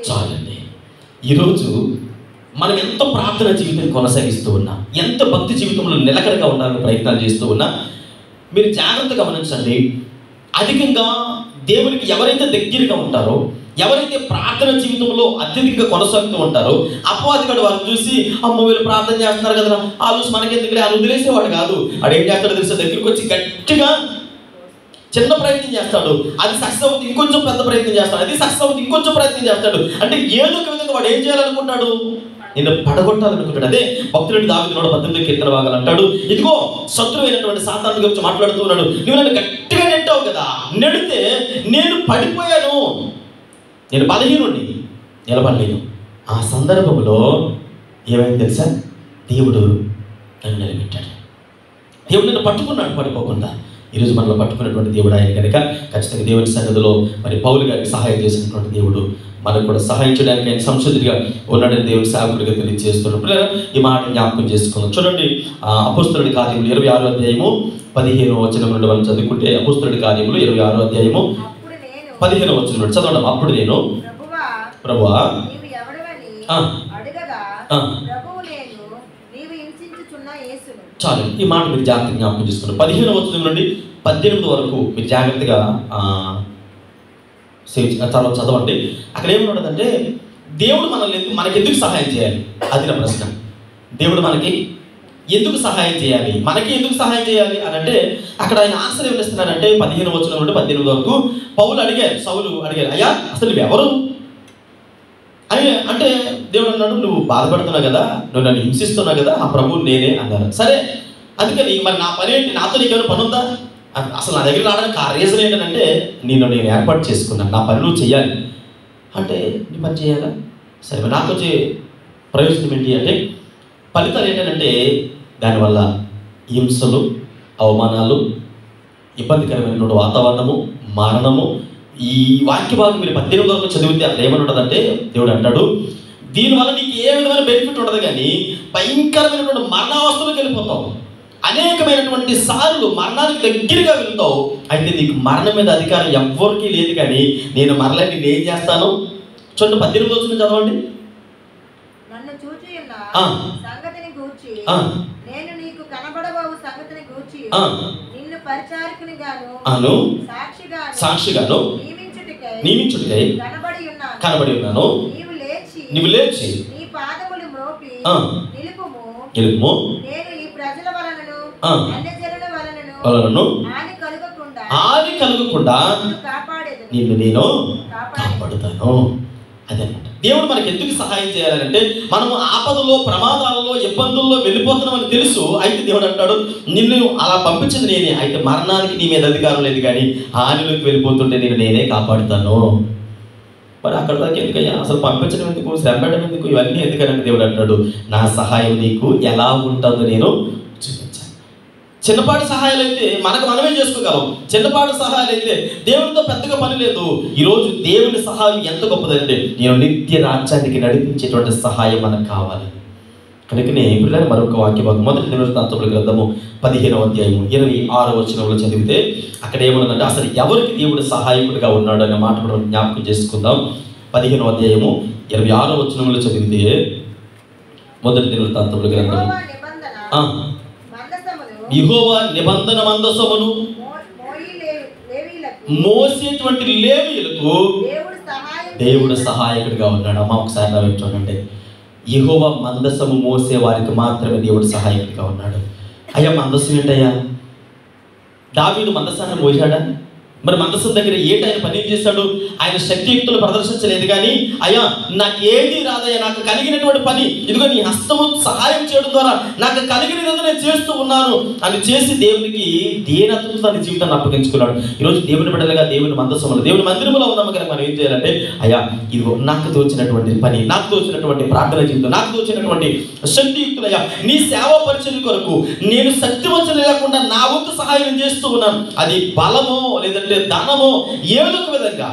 చాలండి, ఈరోజు మనం ఎంత ప్రార్థన జీవితం కొనసాగిస్తూ ఉన్నా, ఎంత భక్తి జీవితంలో నిలకడగా ఉండాలని ప్రయత్నాలు చేస్తూ ఉన్నా, మీరు జాగ్రత్తగా గమనించండి. అధికంగా దేవునికి ఎవరైతే దగ్గరగా ఉంటారో, ఎవరైతే ప్రార్థన జీవితంలో అత్యధికంగా కొనసాగుతూ ఉంటారో, అపవాదిగాడు వారిని చూసి అమ్మ వీళ్ళు ప్రార్థన చేస్తున్నారు కదా, ఆ చూసి మనకెందుకు అని వదిలేసేవాడు కాదు. వాడు ఏం చేస్తాడో తెలిసే, దగ్గరికి వచ్చి గట్టిగా చిన్న ప్రయత్నం చేస్తాడు, అది సక్సెస్ అవుతుంది, ఇంకొంచెం పెద్ద ప్రయత్నం చేస్తాడు, అది సక్సెస్ అవుతుంది, ఇంకొంచెం ప్రయత్నం చేస్తాడు. అంటే ఏదో ఒక విధంగా వాడు ఏం చేయాలనుకుంటాడు, నిన్ను పడగొట్టాలనుకుంటాడు. అదే భక్తుడు దావీదు 118 కీర్తన భాగాలు అంటాడు, ఇదిగో శత్రువైనటువంటి సాతాను గురించి మాట్లాడుతూ ఉన్నాడు, నువ్వు నన్ను గట్టిగా నెట్టావు కదా, నెడితే నేను పడిపోయాను, నేను బలహీనుడిని, నిలబడలేను. ఆ సందర్భంలో ఏమైంది తెలుసా, దేవుడు నన్ను నిలబెట్టాడు, దేవుడు నన్ను పట్టుకున్నాడు పడిపోకుండా. ఈరోజు మనలో పట్టుకున్నటువంటి దేవుడు ఆయన కనుక ఖచ్చితంగా దేవుని సన్నిధిలో మరి పౌలు గారికి సహాయం చేసినటువంటి దేవుడు మనకు కూడా సహాయం చేయడానికి ఆయన సంశుద్ధిగా ఉన్నాడని దేవుని సేవకుడిగా తెలియజేస్తున్నప్పుడు ఈ మాట జ్ఞాపకం చేసుకుందాం. చూడండి, అపోస్తలుడి కార్యములు 26వ అధ్యాయము 15వ వచనం నుండి మనం చదువుకుంటే, అపోస్తలుడి కార్యములు 26వ అధ్యాయము 15వ వచనం నుండి చదవడం. అప్పుడు నేను ప్రభువా చాలు, ఈ మాట మీరు జాగ్రత్తగా జ్ఞాపకం చేసుకున్నారు. 15వ వచనం నుండి 18 వరకు మీరు జాగ్రత్తగా తర్వాత చదవండి. అక్కడ ఏమన్నదంటే, దేవుడు మనకి ఎందుకు సహాయం చేయాలి, అది నా ప్రశ్న. దేవుడు మనకి ఎందుకు సహాయం చేయాలి, మనకి ఎందుకు సహాయం చేయాలి అని అంటే అక్కడ ఆయన ఆన్సర్ ఏమి ఇస్తున్నారంటే 15వ వచనం నుండి 18 వరకు సౌలు అడిగారు, అయ్యా అసలు నువ్వు ఎవరు అని అంటే దేవుడు అన్నాడు, నువ్వు బాధపడుతున్నావు కదా, నువ్వు నన్ను హింసిస్తున్నావు కదా, ఆ ప్రభువు నేనే అన్నారు. సరే, అందుకని మరి నా పని ఏంటి, నాతో నీకేమైనా పని ఉందా, అసలు నా దగ్గర రావడానికి ఆ రీజన్ ఏంటంటే నేను ఏర్పాటు చేసుకున్నాను, నా పని నువ్వు చేయాలి అంటే నీ పని చేయాలా. సరే, మరి నాకు వచ్చే ప్రయోజనం ఏంటి అంటే ఫలితాలు ఏంటంటే దానివల్ల హింసలు, అవమానాలు, ఇబ్బందికరమైనటువంటి వాతావరణము, మరణము. ఈ వాక్య భాగం మీరు 18 వరకు చదివితే అక్కడ ఏమనుంటుందంటే దేవుడు అంటాడు, దీనివల్ల నీకు ఏ విధమైన బెనిఫిట్ ఉండదు, కానీ భయంకరమైనటువంటి మరణావస్థలోకి వెళ్ళిపోతావు, అనేకమైనటువంటి సార్లు మరణానికి దగ్గరగా వెళ్తావు. అయితే నీకు మరణం మీద అధికారం ఎవ్వరికీ లేదు, కానీ నేను మరలా నేను ఏం చేస్తాను. చూడండి 18 వచనం చదవండి. నన్ను చూచి సంగతిని గూర్చి నేను నీకు కనబడబోవు సంగతిని గూర్చి నిన్ను పరిచారకుని గాను సాక్షిగాను నియమించుటకై కనబడి ఉన్నాను. నీవు లేచి నీ పాదములు మోపి నిలుపుము. నేను ఈ ప్రజల వలనను అన్యజనుల వలనను హాని కలుగకుండా నిన్ను నేను కాపాడుతాను. అదనమాట. దేవుడు మనకి ఎందుకు సహాయం చేయాలంటే మనము ఆపదలో, ప్రమాదాలలో, ఇబ్బందుల్లో వెళ్ళిపోతున్నామని తెలుసు. అయితే దేవుడు అంటాడు, నిన్ను అలా పంపించింది నేనే, అయితే మరణానికి నీ మీద అధికారం లేదు, కానీ హానిలోకి వెళ్ళిపోతుంటే నేనే కాపాడుతాను. మరి అక్కడ దాకా ఎందుకయ్యా, అసలు పంపించడం ఎందుకు, శ్రమ పెట్టడం ఎందుకు, ఇవన్నీ ఎందుకనంటే దేవుడు అంటాడు, నా సహాయం నీకు ఎలా ఉంటుందో నేను చూపించాను. చిన్నపాటి సహాయాలు అయితే మనమే చేసుకోగలం. చిన్నపాటి సహాయాలు అయితే దేవునితో పెద్దగా పని లేదు. ఈరోజు దేవుని సహాయం ఎంత గొప్పదంటే నేను నిత్య రాజ్యానికి నడిపించేటువంటి సహాయం మనకు కావాలి. కనుకనే ఇప్పుడు మరొక వాక్య భాగం 1 దినవృత్తాంతముల గ్రంథము 15వ అధ్యాయము 26వ వచనంలో చదివితే అక్కడ ఏమన్నదంటే అసలు ఎవరికి దేవుడు సహాయకుడిగా ఉన్నాడు అనే మాట మనం జ్ఞాపకం చేసుకుందాం. 15వ అధ్యాయము 26వ వచనంలో చదివితే 1 దినవృత్తాంతముల గ్రంథము యెహోవా నిబంధన మందసమును మోసేటువంటి లేవీయులకు దేవుడు సహాయకుడిగా ఉన్నాడు. అమ్మ ఒకసారి నా వైపు చూడండి. యెహోవా మందసము మోసే వారికి మాత్రమే దేవుడు సహాయకుడిగా ఉన్నాడు. అయ్యా మందసం ఏంటయ్యా? దావీదు మందసాన్ని మోసాడా? మరి మందసం దగ్గర ఏంటి ఆయన పని ఏం చేశాడు? ఆయన శక్తియుక్తులు ప్రదర్శించలేదు కానీ, అయ్యా నాకు ఏది రాదయ్యా, నాకు కలిగినటువంటి పని ఇదిగో నీ హస్తము సహాయం చేయడం ద్వారా నాకు కలిగినది నేను చేస్తూ ఉన్నాను అని చేసి దేవునికి దీనత్వంతో తన జీవితాన్ని అప్పగించుకున్నాడు. ఈరోజు దేవుని బిడ్డలుగా దేవుని మందసములు దేవుని మందిరములో ఉన్నాము కనుక మనం ఏం చేయాలంటే, అయ్యా ఇదిగో నాకు తోచినటువంటి పని, నాకు తోచినటువంటి ప్రార్థన జీవితం, నాకు తోచినటువంటి శక్తియుక్తులయ్యా నీ సేవ పరిచయం కొరకు నేను శక్తివంచన లేకుండా నా వంతు సహాయం చేస్తూ ఉన్నాను. అది బలమో లేదంటే దానమో ఏదో ఒక విధంగా.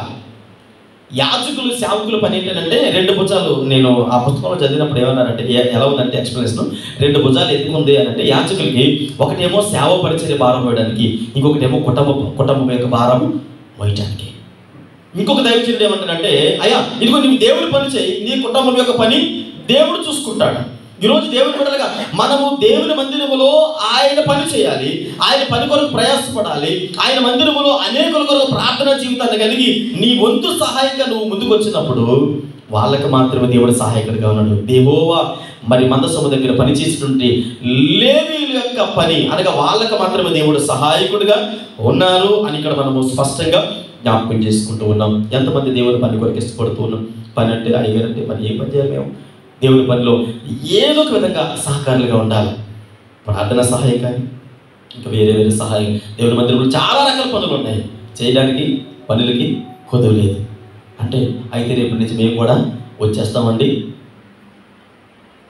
యాజకులు సేవకులు పని ఏంటంటే 2 భుజాలు, నేను ఆ పుస్తకంలో చదివినప్పుడు ఏమన్నారంటే ఎలా ఉందంటే ఎక్స్ప్లెనేషన్, 2 భుజాలు ఎందుకుంది అని అంటే యాజకులకి ఒకటేమో సేవ పరిచర్య భారం మోయడానికి, ఇంకొకటేమో కుటుంబం యొక్క భారం మోయడానికి. ఇంకొక దైవజనుడు ఏమంటాడంటే, అయ్యా ఇదిగో నువ్వు దేవుడి పని చేయి, నీ కుటుంబం యొక్క పని దేవుడు చూసుకుంటాడు. ఈరోజు దేవుని బిడ్డలుగా మనము దేవుని మందిరములో ఆయన పని చేయాలి, ఆయన పని కొరకు ప్రయాసపడాలి. ఆయన మందిరములో అనేకుల కొరకు ప్రార్థన జీవితాన్ని కలిగి నీ వంతు సహాయంగా నువ్వు ముందుకు వచ్చినప్పుడు వాళ్ళకి మాత్రమే దేవుడు సహాయకుడిగా ఉన్నాడు. యెహోవా మరి మందసము దగ్గర పనిచేసినటువంటి లేవీయుల యొక్క పని అనగా వాళ్ళకి మాత్రమే దేవుడు సహాయకుడిగా ఉన్నారు అని ఇక్కడ మనము స్పష్టంగా జ్ఞాపకం చేసుకుంటూ ఉన్నాం. ఎంతమంది దేవుని పని కొరకు ఇష్టపడుతూ ఉన్నాం? పని అంటే అయ్యారంటే పని ఏం పని చేయాలి? మేము దేవుని పనిలో ఏదో ఒక విధంగా సహకారులుగా ఉండాలి. ప్రార్థన సహాయం కానీ ఇంకా వేరే సహాయం. దేవుని మందిరంలో చాలా రకాల పనులు ఉన్నాయి, చేయడానికి పనులకి కుదురు లేదు అంటే, అయితే రేపు నుంచి మేము కూడా వచ్చేస్తామండి,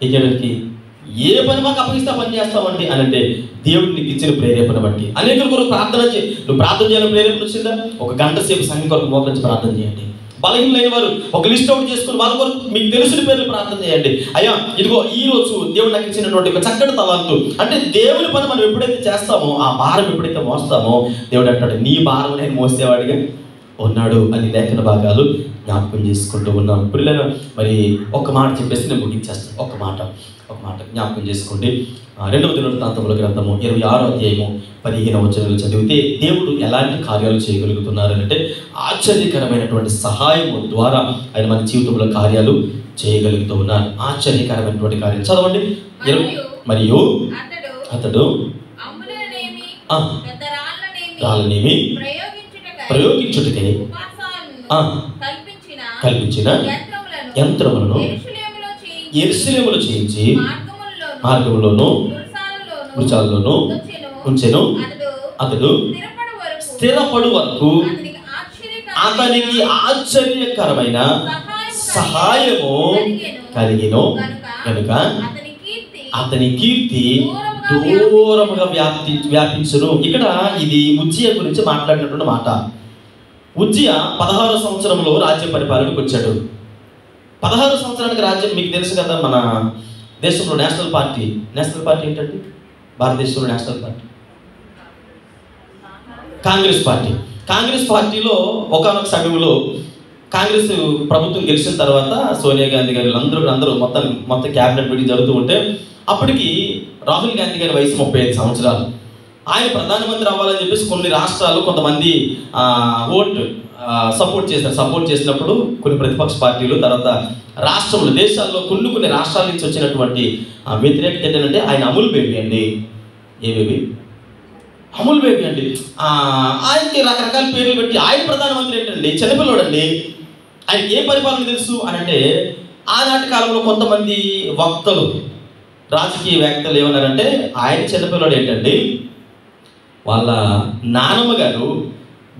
చేయడానికి ఏ పని మాకు అప్పగిస్తా పని చేస్తామండి అని అంటే, దేవుడు నీకు ఇచ్చిన ప్రేరేపణ బట్టి అనేకుల కొరకు ప్రార్థన నువ్వు ప్రార్థన చేయాలని ప్రేరేపణ వచ్చిందా? 1 గంట సేపు సంఘం కొరకు మోకరించి ప్రార్థన చేయండి. బలహీనమైన వారు ఒక లిస్ట్ అవుట్ చేసుకుని వాళ్ళ కొరకు మీకు తెలిసిన పేర్లు ప్రార్థన చేయండి. అయ్యా ఇదిగో ఈ రోజు దేవుడు నాకు ఇచ్చినటువంటి ఒక చక్కటి తలాంతు అంటే, దేవుని పని మనం ఎప్పుడైతే చేస్తామో ఆ భారం ఎప్పుడైతే మోస్తామో దేవుడు అంటాడు నీ భారం నేను మోసేవాడిగా ఉన్నాడు అని లేఖన భాగాలు జ్ఞాపకం చేసుకుంటూ ఉన్నాం. పిల్లలు మరి ఒక మాట చెప్పేసి నేను ముగించేస్తాను. ఒక మాట జ్ఞాపకం చేసుకోండి. 2వ దినవృత్తాంతముల గ్రంథము 26వ అధ్యాయము 15వ వచనాలు చదివితే దేవుడు ఎలాంటి కార్యాలు చేయగలుగుతున్నారు అంటే, ఆశ్చర్యకరమైనటువంటి సహాయము ద్వారా ఆయన మన జీవితంలో కార్యాలు చేయగలుగుతూ ఉన్నారు. ఆశ్చర్యకరమైనటువంటి కార్యాలు చదవండి. మరియు అతడు రాళ్ళనేమి ప్రయోగించుటకై కల్పించిన యంత్రములను యెరూషలేములో చేయించి మార్గములోను వృక్షాలలోను ఉంచెను. అతడు స్థిరపడు వరకు అతనికి ఆశ్చర్యకరమైన సహాయము కలిగెను కనుక అతని కీర్తి దూరముగా వ్యాపించును. ఇక్కడ ఇది ఉజ్జియా గురించి మాట్లాడినటువంటి మాట. ఉజ్జియా 16వ సంవత్సరంలో రాజ్య పరిపాలనకు వచ్చాడు. 16వ సంవత్సరానికి రాజ్యం మీకు తెలుసు కదా, మన దేశంలో నేషనల్ పార్టీ ఏంటంటే భారతదేశంలో నేషనల్ పార్టీ కాంగ్రెస్ పార్టీలో ఒకానొక సమయంలో కాంగ్రెస్ ప్రభుత్వం గెలిచిన తర్వాత సోనియా గాంధీ గారు అందరూ మొత్తం క్యాబినెట్ మీటింగ్ జరుగుతూ ఉంటే అప్పటికి రాహుల్ గాంధీ గారి వయసు 35 సంవత్సరాలు. ఆయన ప్రధానమంత్రి అవ్వాలని చెప్పేసి కొన్ని రాష్ట్రాలు కొంతమంది సపోర్ట్ చేసినప్పుడు కొన్ని ప్రతిపక్ష పార్టీలు తర్వాత రాష్ట్రంలో దేశాల్లో కొన్ని రాష్ట్రాల నుంచి వచ్చినటువంటి వ్యతిరేకత ఏంటంటే ఆయన అమూల్ బేబీ అండి. ఏ బేబీ? అమూల్ బేబీ అండి. ఆయనకి రకరకాల పేర్లు పెట్టి ఆయన ప్రధానమంత్రి ఏంటండి, చిన్నపిల్లోడండి. ఆయనకి ఏ పరిపాలన తెలుసు అని అంటే, ఆనాటి కాలంలో కొంతమంది వక్తలు రాజకీయ వేత్తలు ఏమన్నారంటే, ఆయన చిన్నపిల్లోడు ఏంటండి, వాళ్ళ నానమ్మ గారు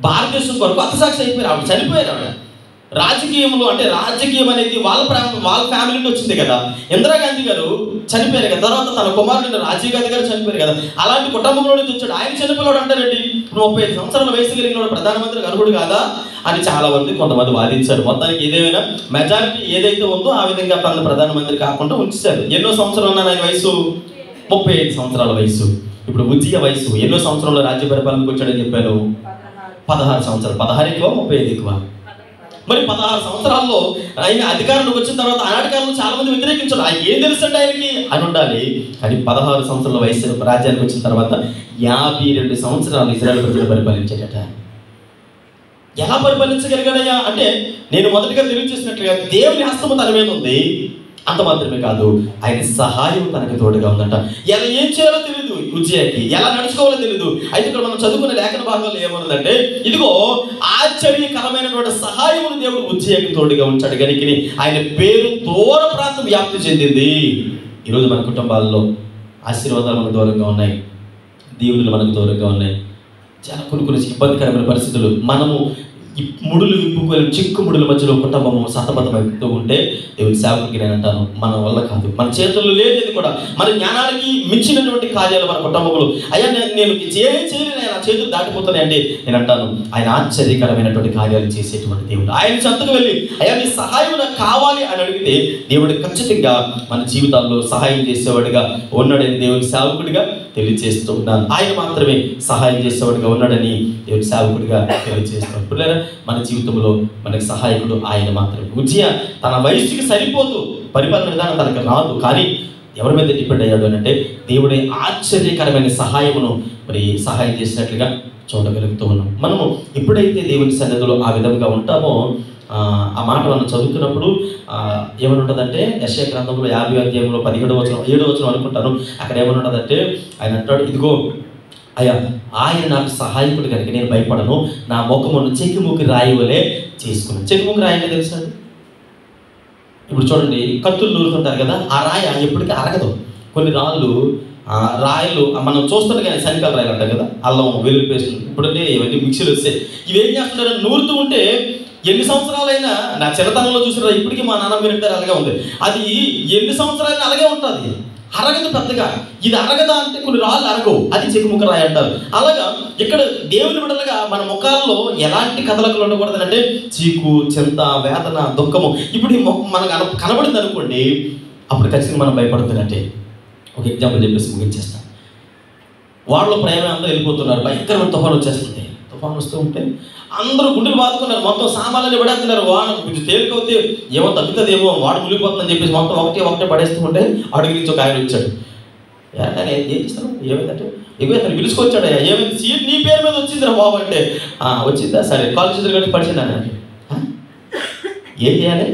భారతదేశం కొరకు హతసాక్షి అయిపోయారు, ఆవిడ చనిపోయారు. ఆవిడ రాజకీయంలో అంటే రాజకీయం అనేది వాళ్ళ ఫ్యామిలీ నుండి వచ్చింది కదా. ఇందిరాగాంధీ గారు చనిపోయారు కదా, తర్వాత తన కుమారుడు రాజీవ్ గాంధీ గారు చనిపోయారు కదా. అలాంటి కుటుంబంలో నుంచి వచ్చాడు. ఆయన చిన్నపిల్లడు అంటారండి, 35 సంవత్సరాల వయసు కలిగిన ప్రధానమంత్రి అర్హుడు కాదా అని కొంతమంది వాదించారు. మొత్తానికి ఏదేమైనా మెజారిటీ ఏదైతే ఉందో ఆ విధంగా తన ప్రధానమంత్రి కాకుండా ఉంచారు. ఎన్నో సంవత్సరాలు ఉన్నారు ఆయన వయసు? 35 సంవత్సరాల వయసు. ఇప్పుడు ఉజ్జియా వయసు ఎన్నో సంవత్సరంలో రాజ్య పరిపాలనకు వచ్చాడని చెప్పాను? 16 సంవత్సరాలు. 16 ఎక్కువ 35 ఎక్కువ? మరి 16 సంవత్సరాల్లో ఆయన అధికారంలోకి వచ్చిన తర్వాత ఆనాటి కాలంలో చాలా మంది వ్యతిరేకించారు. ఆయన ఏం తెలుసండి ఆయనకి అని ఉండాలి. కానీ 16 సంవత్సరాల వయసు రాజ్యానికి వచ్చిన తర్వాత 52 సంవత్సరాలు ఇజ్రాయెల్ ప్రజలు పరిపాలించాడట. ఎలా పరిపాలించగలిగాడయ్యా అంటే, నేను మొదటిగా తెలియజేసినట్లుగా దేవుని హస్తము తన మీద ఉంది. అంత మాత్రమే కాదు, ఆయన సహాయం తనకు తోడుగా ఉందంట. ఎలా ఏం చేయాలో తెలియదు ఉజ్జియాకి, ఎలా నడుచుకోవాలో తెలియదు. అయితే ఇక్కడ మనం చదువుకునే లేఖన భాగంలో ఏమన్నదంటే, ఇదిగో ఆశ్చర్యకరమైనటువంటి సహాయమును దేవుడు ఉజ్జియాకి తోడుగా ఉంచాడు కనుక ఆయన పేరు దూర ప్రాంతం వ్యాప్తి చెందింది. ఈరోజు మన కుటుంబాల్లో ఆశీర్వాదాలు మనకు దూరంగా ఉన్నాయి, దీవులు మనకు దూరంగా ఉన్నాయి. చాలా కొన్ని ఇబ్బందికరమైన పరిస్థితులు. మనము ఈ ముడులు విప్పుకొని చిక్కు ముడుల మధ్యలో కుటుంబము సతమతమవుతూ ఉంటే దేవుని సేవకుడికి నేను అంటాను, మన వల్ల కాదు, మన చేతుల్లో లేదు. ఇది కూడా మన జ్ఞానానికి మించినటువంటి కార్యాలు మన కుటుంబంలో. అయ్యా నేను చేయలేను, నా చేతులు దాటిపోతున్నాయి అంటే నేను అంటాను, ఆయన ఆశ్చర్యకరమైనటువంటి కార్యాలు చేసేటువంటి దేవుడు. ఆయన చెంతకు వెళ్ళి అయ్యా నీ సహాయం నాకు కావాలి అని అడిగితే దేవుడు ఖచ్చితంగా మన జీవితాల్లో సహాయం చేసేవాడిగా ఉన్నాడని దేవుని సేవకుడిగా తెలియజేస్తూ ఉన్నాను. ఆయన మాత్రమే సహాయం చేసేవాడిగా ఉన్నాడని దేవుని సేవకుడిగా తెలియజేస్తాను. పిల్లరా, మన జీవితంలో మనకి సహాయకుడు ఆయన మాత్రమే. ఉజ్జియా తన వయసుకి సరిపోతూ పరిపాలన విధానం తనకు రాదు, కానీ ఎవరి మీద డిపెండ్ అయ్యాడు అని అంటే దేవుడే ఆశ్చర్యకరమైన సహాయమును సహాయం చేసినట్లుగా చూడగలుగుతూ ఉన్నాం. మనము ఎప్పుడైతే దేవుని సన్నిధిలో ఆ విధంగా ఉంటామో ఆ మాట మనం చదువుతున్నప్పుడు ఏమని ఉంటుందంటే, యెషయా గ్రంథంలో 50వ అధ్యాయంలో 17వ వచనం 7వ వచనం అనుకుంటాను, అక్కడ ఏమని ఉంటుందంటే ఆయన అంటాడు, ఇదిగో అయ్యా ఆయన నాకు సహాయకుడు కనుక నేను భయపడను, నా ముఖమును చెక్కుముకి రాయి వలె చేసుకున్నాను. చెక్కుముకి రాయి అంటే తెలుసా? ఇప్పుడు చూడండి, కత్తులు నూరుకుంటారు కదా, ఆ రాయి ఎప్పటికీ అరగదు. కొన్ని రాయలు మనం చూస్తుంటే కానీ శనికాల రాయలు అంటారు కదా, అల్లం వెల్లుల్లి పేస్ట్, ఇప్పుడంటే ఇవన్నీ మిక్సీలు వస్తాయి. ఇవేం చేస్తుంటారని నూరుతూ ఉంటే ఎన్ని సంవత్సరాలైనా, నా చిన్నతనంలో చూసిన ఇప్పటికీ మా నాన్న వింటారు అలాగే ఉంది, అది ఎన్ని సంవత్సరాలైనా అలాగే ఉంటుంది, అరగదు పెద్దగా. ఇది అరగదా అంటే కొన్ని రాళ్ళు అరగవు, అది చెక్కుముక్క రాయి అంటారు. అలాగా ఇక్కడ దేవుని బిడ్డలుగా మన ముఖాల్లో ఎలాంటి కదలకలు ఉండకూడదంటే చీకు, చింత, వేదన, దుఃఖము ఇప్పుడు మనకు కనబడింది అనుకోండి, అప్పుడు ఖచ్చితంగా మనం భయపడుతున్నట్టే. ఒక ఎగ్జాంపుల్ చెప్పేసి ముగించేస్తాం. వాళ్ళ ప్రేమ అందరూ వెళ్ళిపోతున్నారు, భయంకరమైన తుఫాను వచ్చేస్తుంది. తుఫాను వస్తూ ఉంటే అందరూ గుండెలు బాదుకున్నారు, మొత్తం సామాన్లు పడేస్తున్నారు. వాడు కొంచెం తేలికవుతే ఏమో తగ్గుతుందేమో, వాడు మునిగిపోతుందని చెప్పేసి మొత్తం ఒకటే పడేస్తూ ఉంటే అడుగు నుంచి ఒక ఆయన వచ్చాడు. ఏం చేస్తాను, ఏమైందంటే ఇవే అతను పిలుచుకొచ్చాడు. ఏమైంది, సీట్ నీ పేరు మీద వచ్చిందిరా బాబు అంటే, వచ్చిందా, సరే కాలేజ్ చేతులు కట్టి పడిచిందా అంటే ఏం చేయాలి?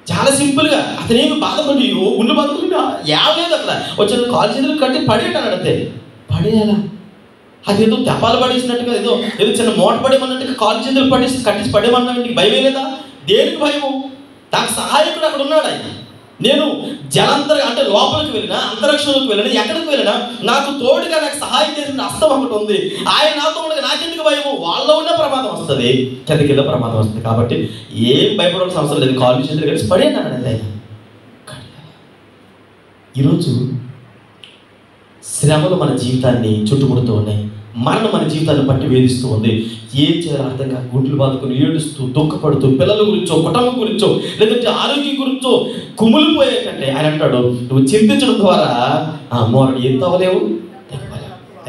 చాలా సింపుల్గా అతనేమి బాధపడి గుండె బాధపడి లేదు అక్కడ వచ్చిన కాలేజ్ చేతులు కట్టి పడేటాడు. అంతే పడేయాలా? అదేదో తెప్పాలు పడేసినట్టుగా ఏదో చిన్న మూట పడేమన్నట్టుగా కాలు చేతులు కట్టేసి పడేమన్నా భయం లేదా? దేనికి భయము? నాకు సహాయకుడు అక్కడ ఉన్నాడు. ఆయన నేను అంటే లోపలికి వెళ్ళినా, అంతరిక్షంలోకి వెళ్ళినా, ఎక్కడికి వెళ్ళినా నాకు తోడుగా నాకు సహాయం చేసిన హస్తం ఒకటి ఉంది. ఆయన నాతో ఉండగా నాకెందుకు భయము? వాళ్ళలో ఉన్న ప్రమాదం వస్తుంది, కింద ప్రమాదం వస్తుంది. కాబట్టి ఏం భయపడాల్సిన అవసరం లేదు, కాలు చేతులు కలిసి పడేయన్నాడు ఆయన. ఈరోజు శ్రమలు మన జీవితాన్ని చుట్టుముడుతూ ఉన్నాయి, మరణం మన జీవితాన్ని పట్టి వేధిస్తూ ఉంది. ఏం చేయాలో అర్థం కాక గుండెలు బాదుకొని ఏడుస్తూ దుఃఖపడుతూ పిల్లల గురించో, కుటుంబం గురించో, లేదంటే ఆరోగ్యం గురించో కుమిలిపోయే కంటే ఆయన అంటాడు, నువ్వు చింతించడం ద్వారా మోరడు ఎంత అవ్వలేవు.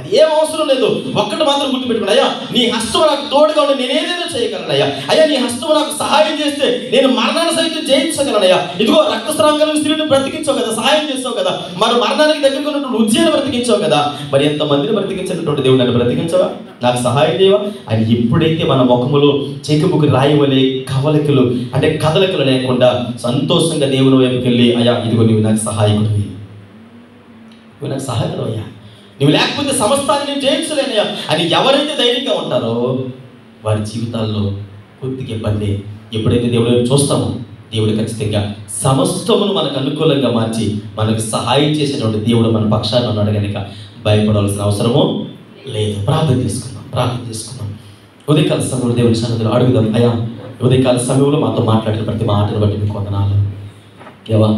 అది ఏం అవసరం లేదు, ఒక్కటి మాత్రం గుర్తుపెట్టుకుని, అయ్యా నీ హస్తం నాకు తోడుగా ఉండి నేను ఏదైనా చేయగలను. అయ్యా నీ హస్తం నాకు సహాయం చేస్తే నేను మరణాన్ని సైతం జయించగలనయ్యా. ఇదిగో రక్తస్రావం స్త్రీని బ్రతికించావు కదా, సహాయం చేస్తావు కదా, మరి మరణానికి దగ్గర ఉన్నటువంటి ఉజ్జయాన్ని బ్రతికించావు కదా, మరి ఎంతమందిని బ్రతికించినటువంటి దేవుడు నన్ను బ్రతికించవా, నాకు సహాయం చేయవా అని ఎప్పుడైతే మన ముఖములో చెక్కుముకి రాయవలే కవలికలు అంటే కదలికలు లేకుండా సంతోషంగా దేవుని వైపుకి వెళ్ళి, అయ్యా ఇదిగో నువ్వు నాకు సహాయకుడివి, నువ్వు నాకు సహాయకుడు అయ్యా, నువ్వు లేకపోతే సమస్తాన్ని నేను జయించలేనయ్యా అని ఎవరైతే ధైర్యంగా ఉంటారో వారి జీవితాల్లో కొద్దిగా ఇబ్బంది. ఎప్పుడైతే దేవుడు చూస్తామో దేవుడు ఖచ్చితంగా సమస్తమును మనకు అనుకూలంగా మార్చి మనకు సహాయం చేసేటువంటి దేవుడు మన పక్షాన ఉన్నాడు కనుక భయపడాల్సిన అవసరము లేదు. ప్రార్థన చేసుకుందాం. ఉదయకాల సమయంలో దేవుని సన్నిధిలో అడుగుదాం, అయ్యా ఉదయకాల సమయంలో మాతో మాట్లాడిన ప్రతి మాటను బట్టి మీకు వందనాలు. ఏవా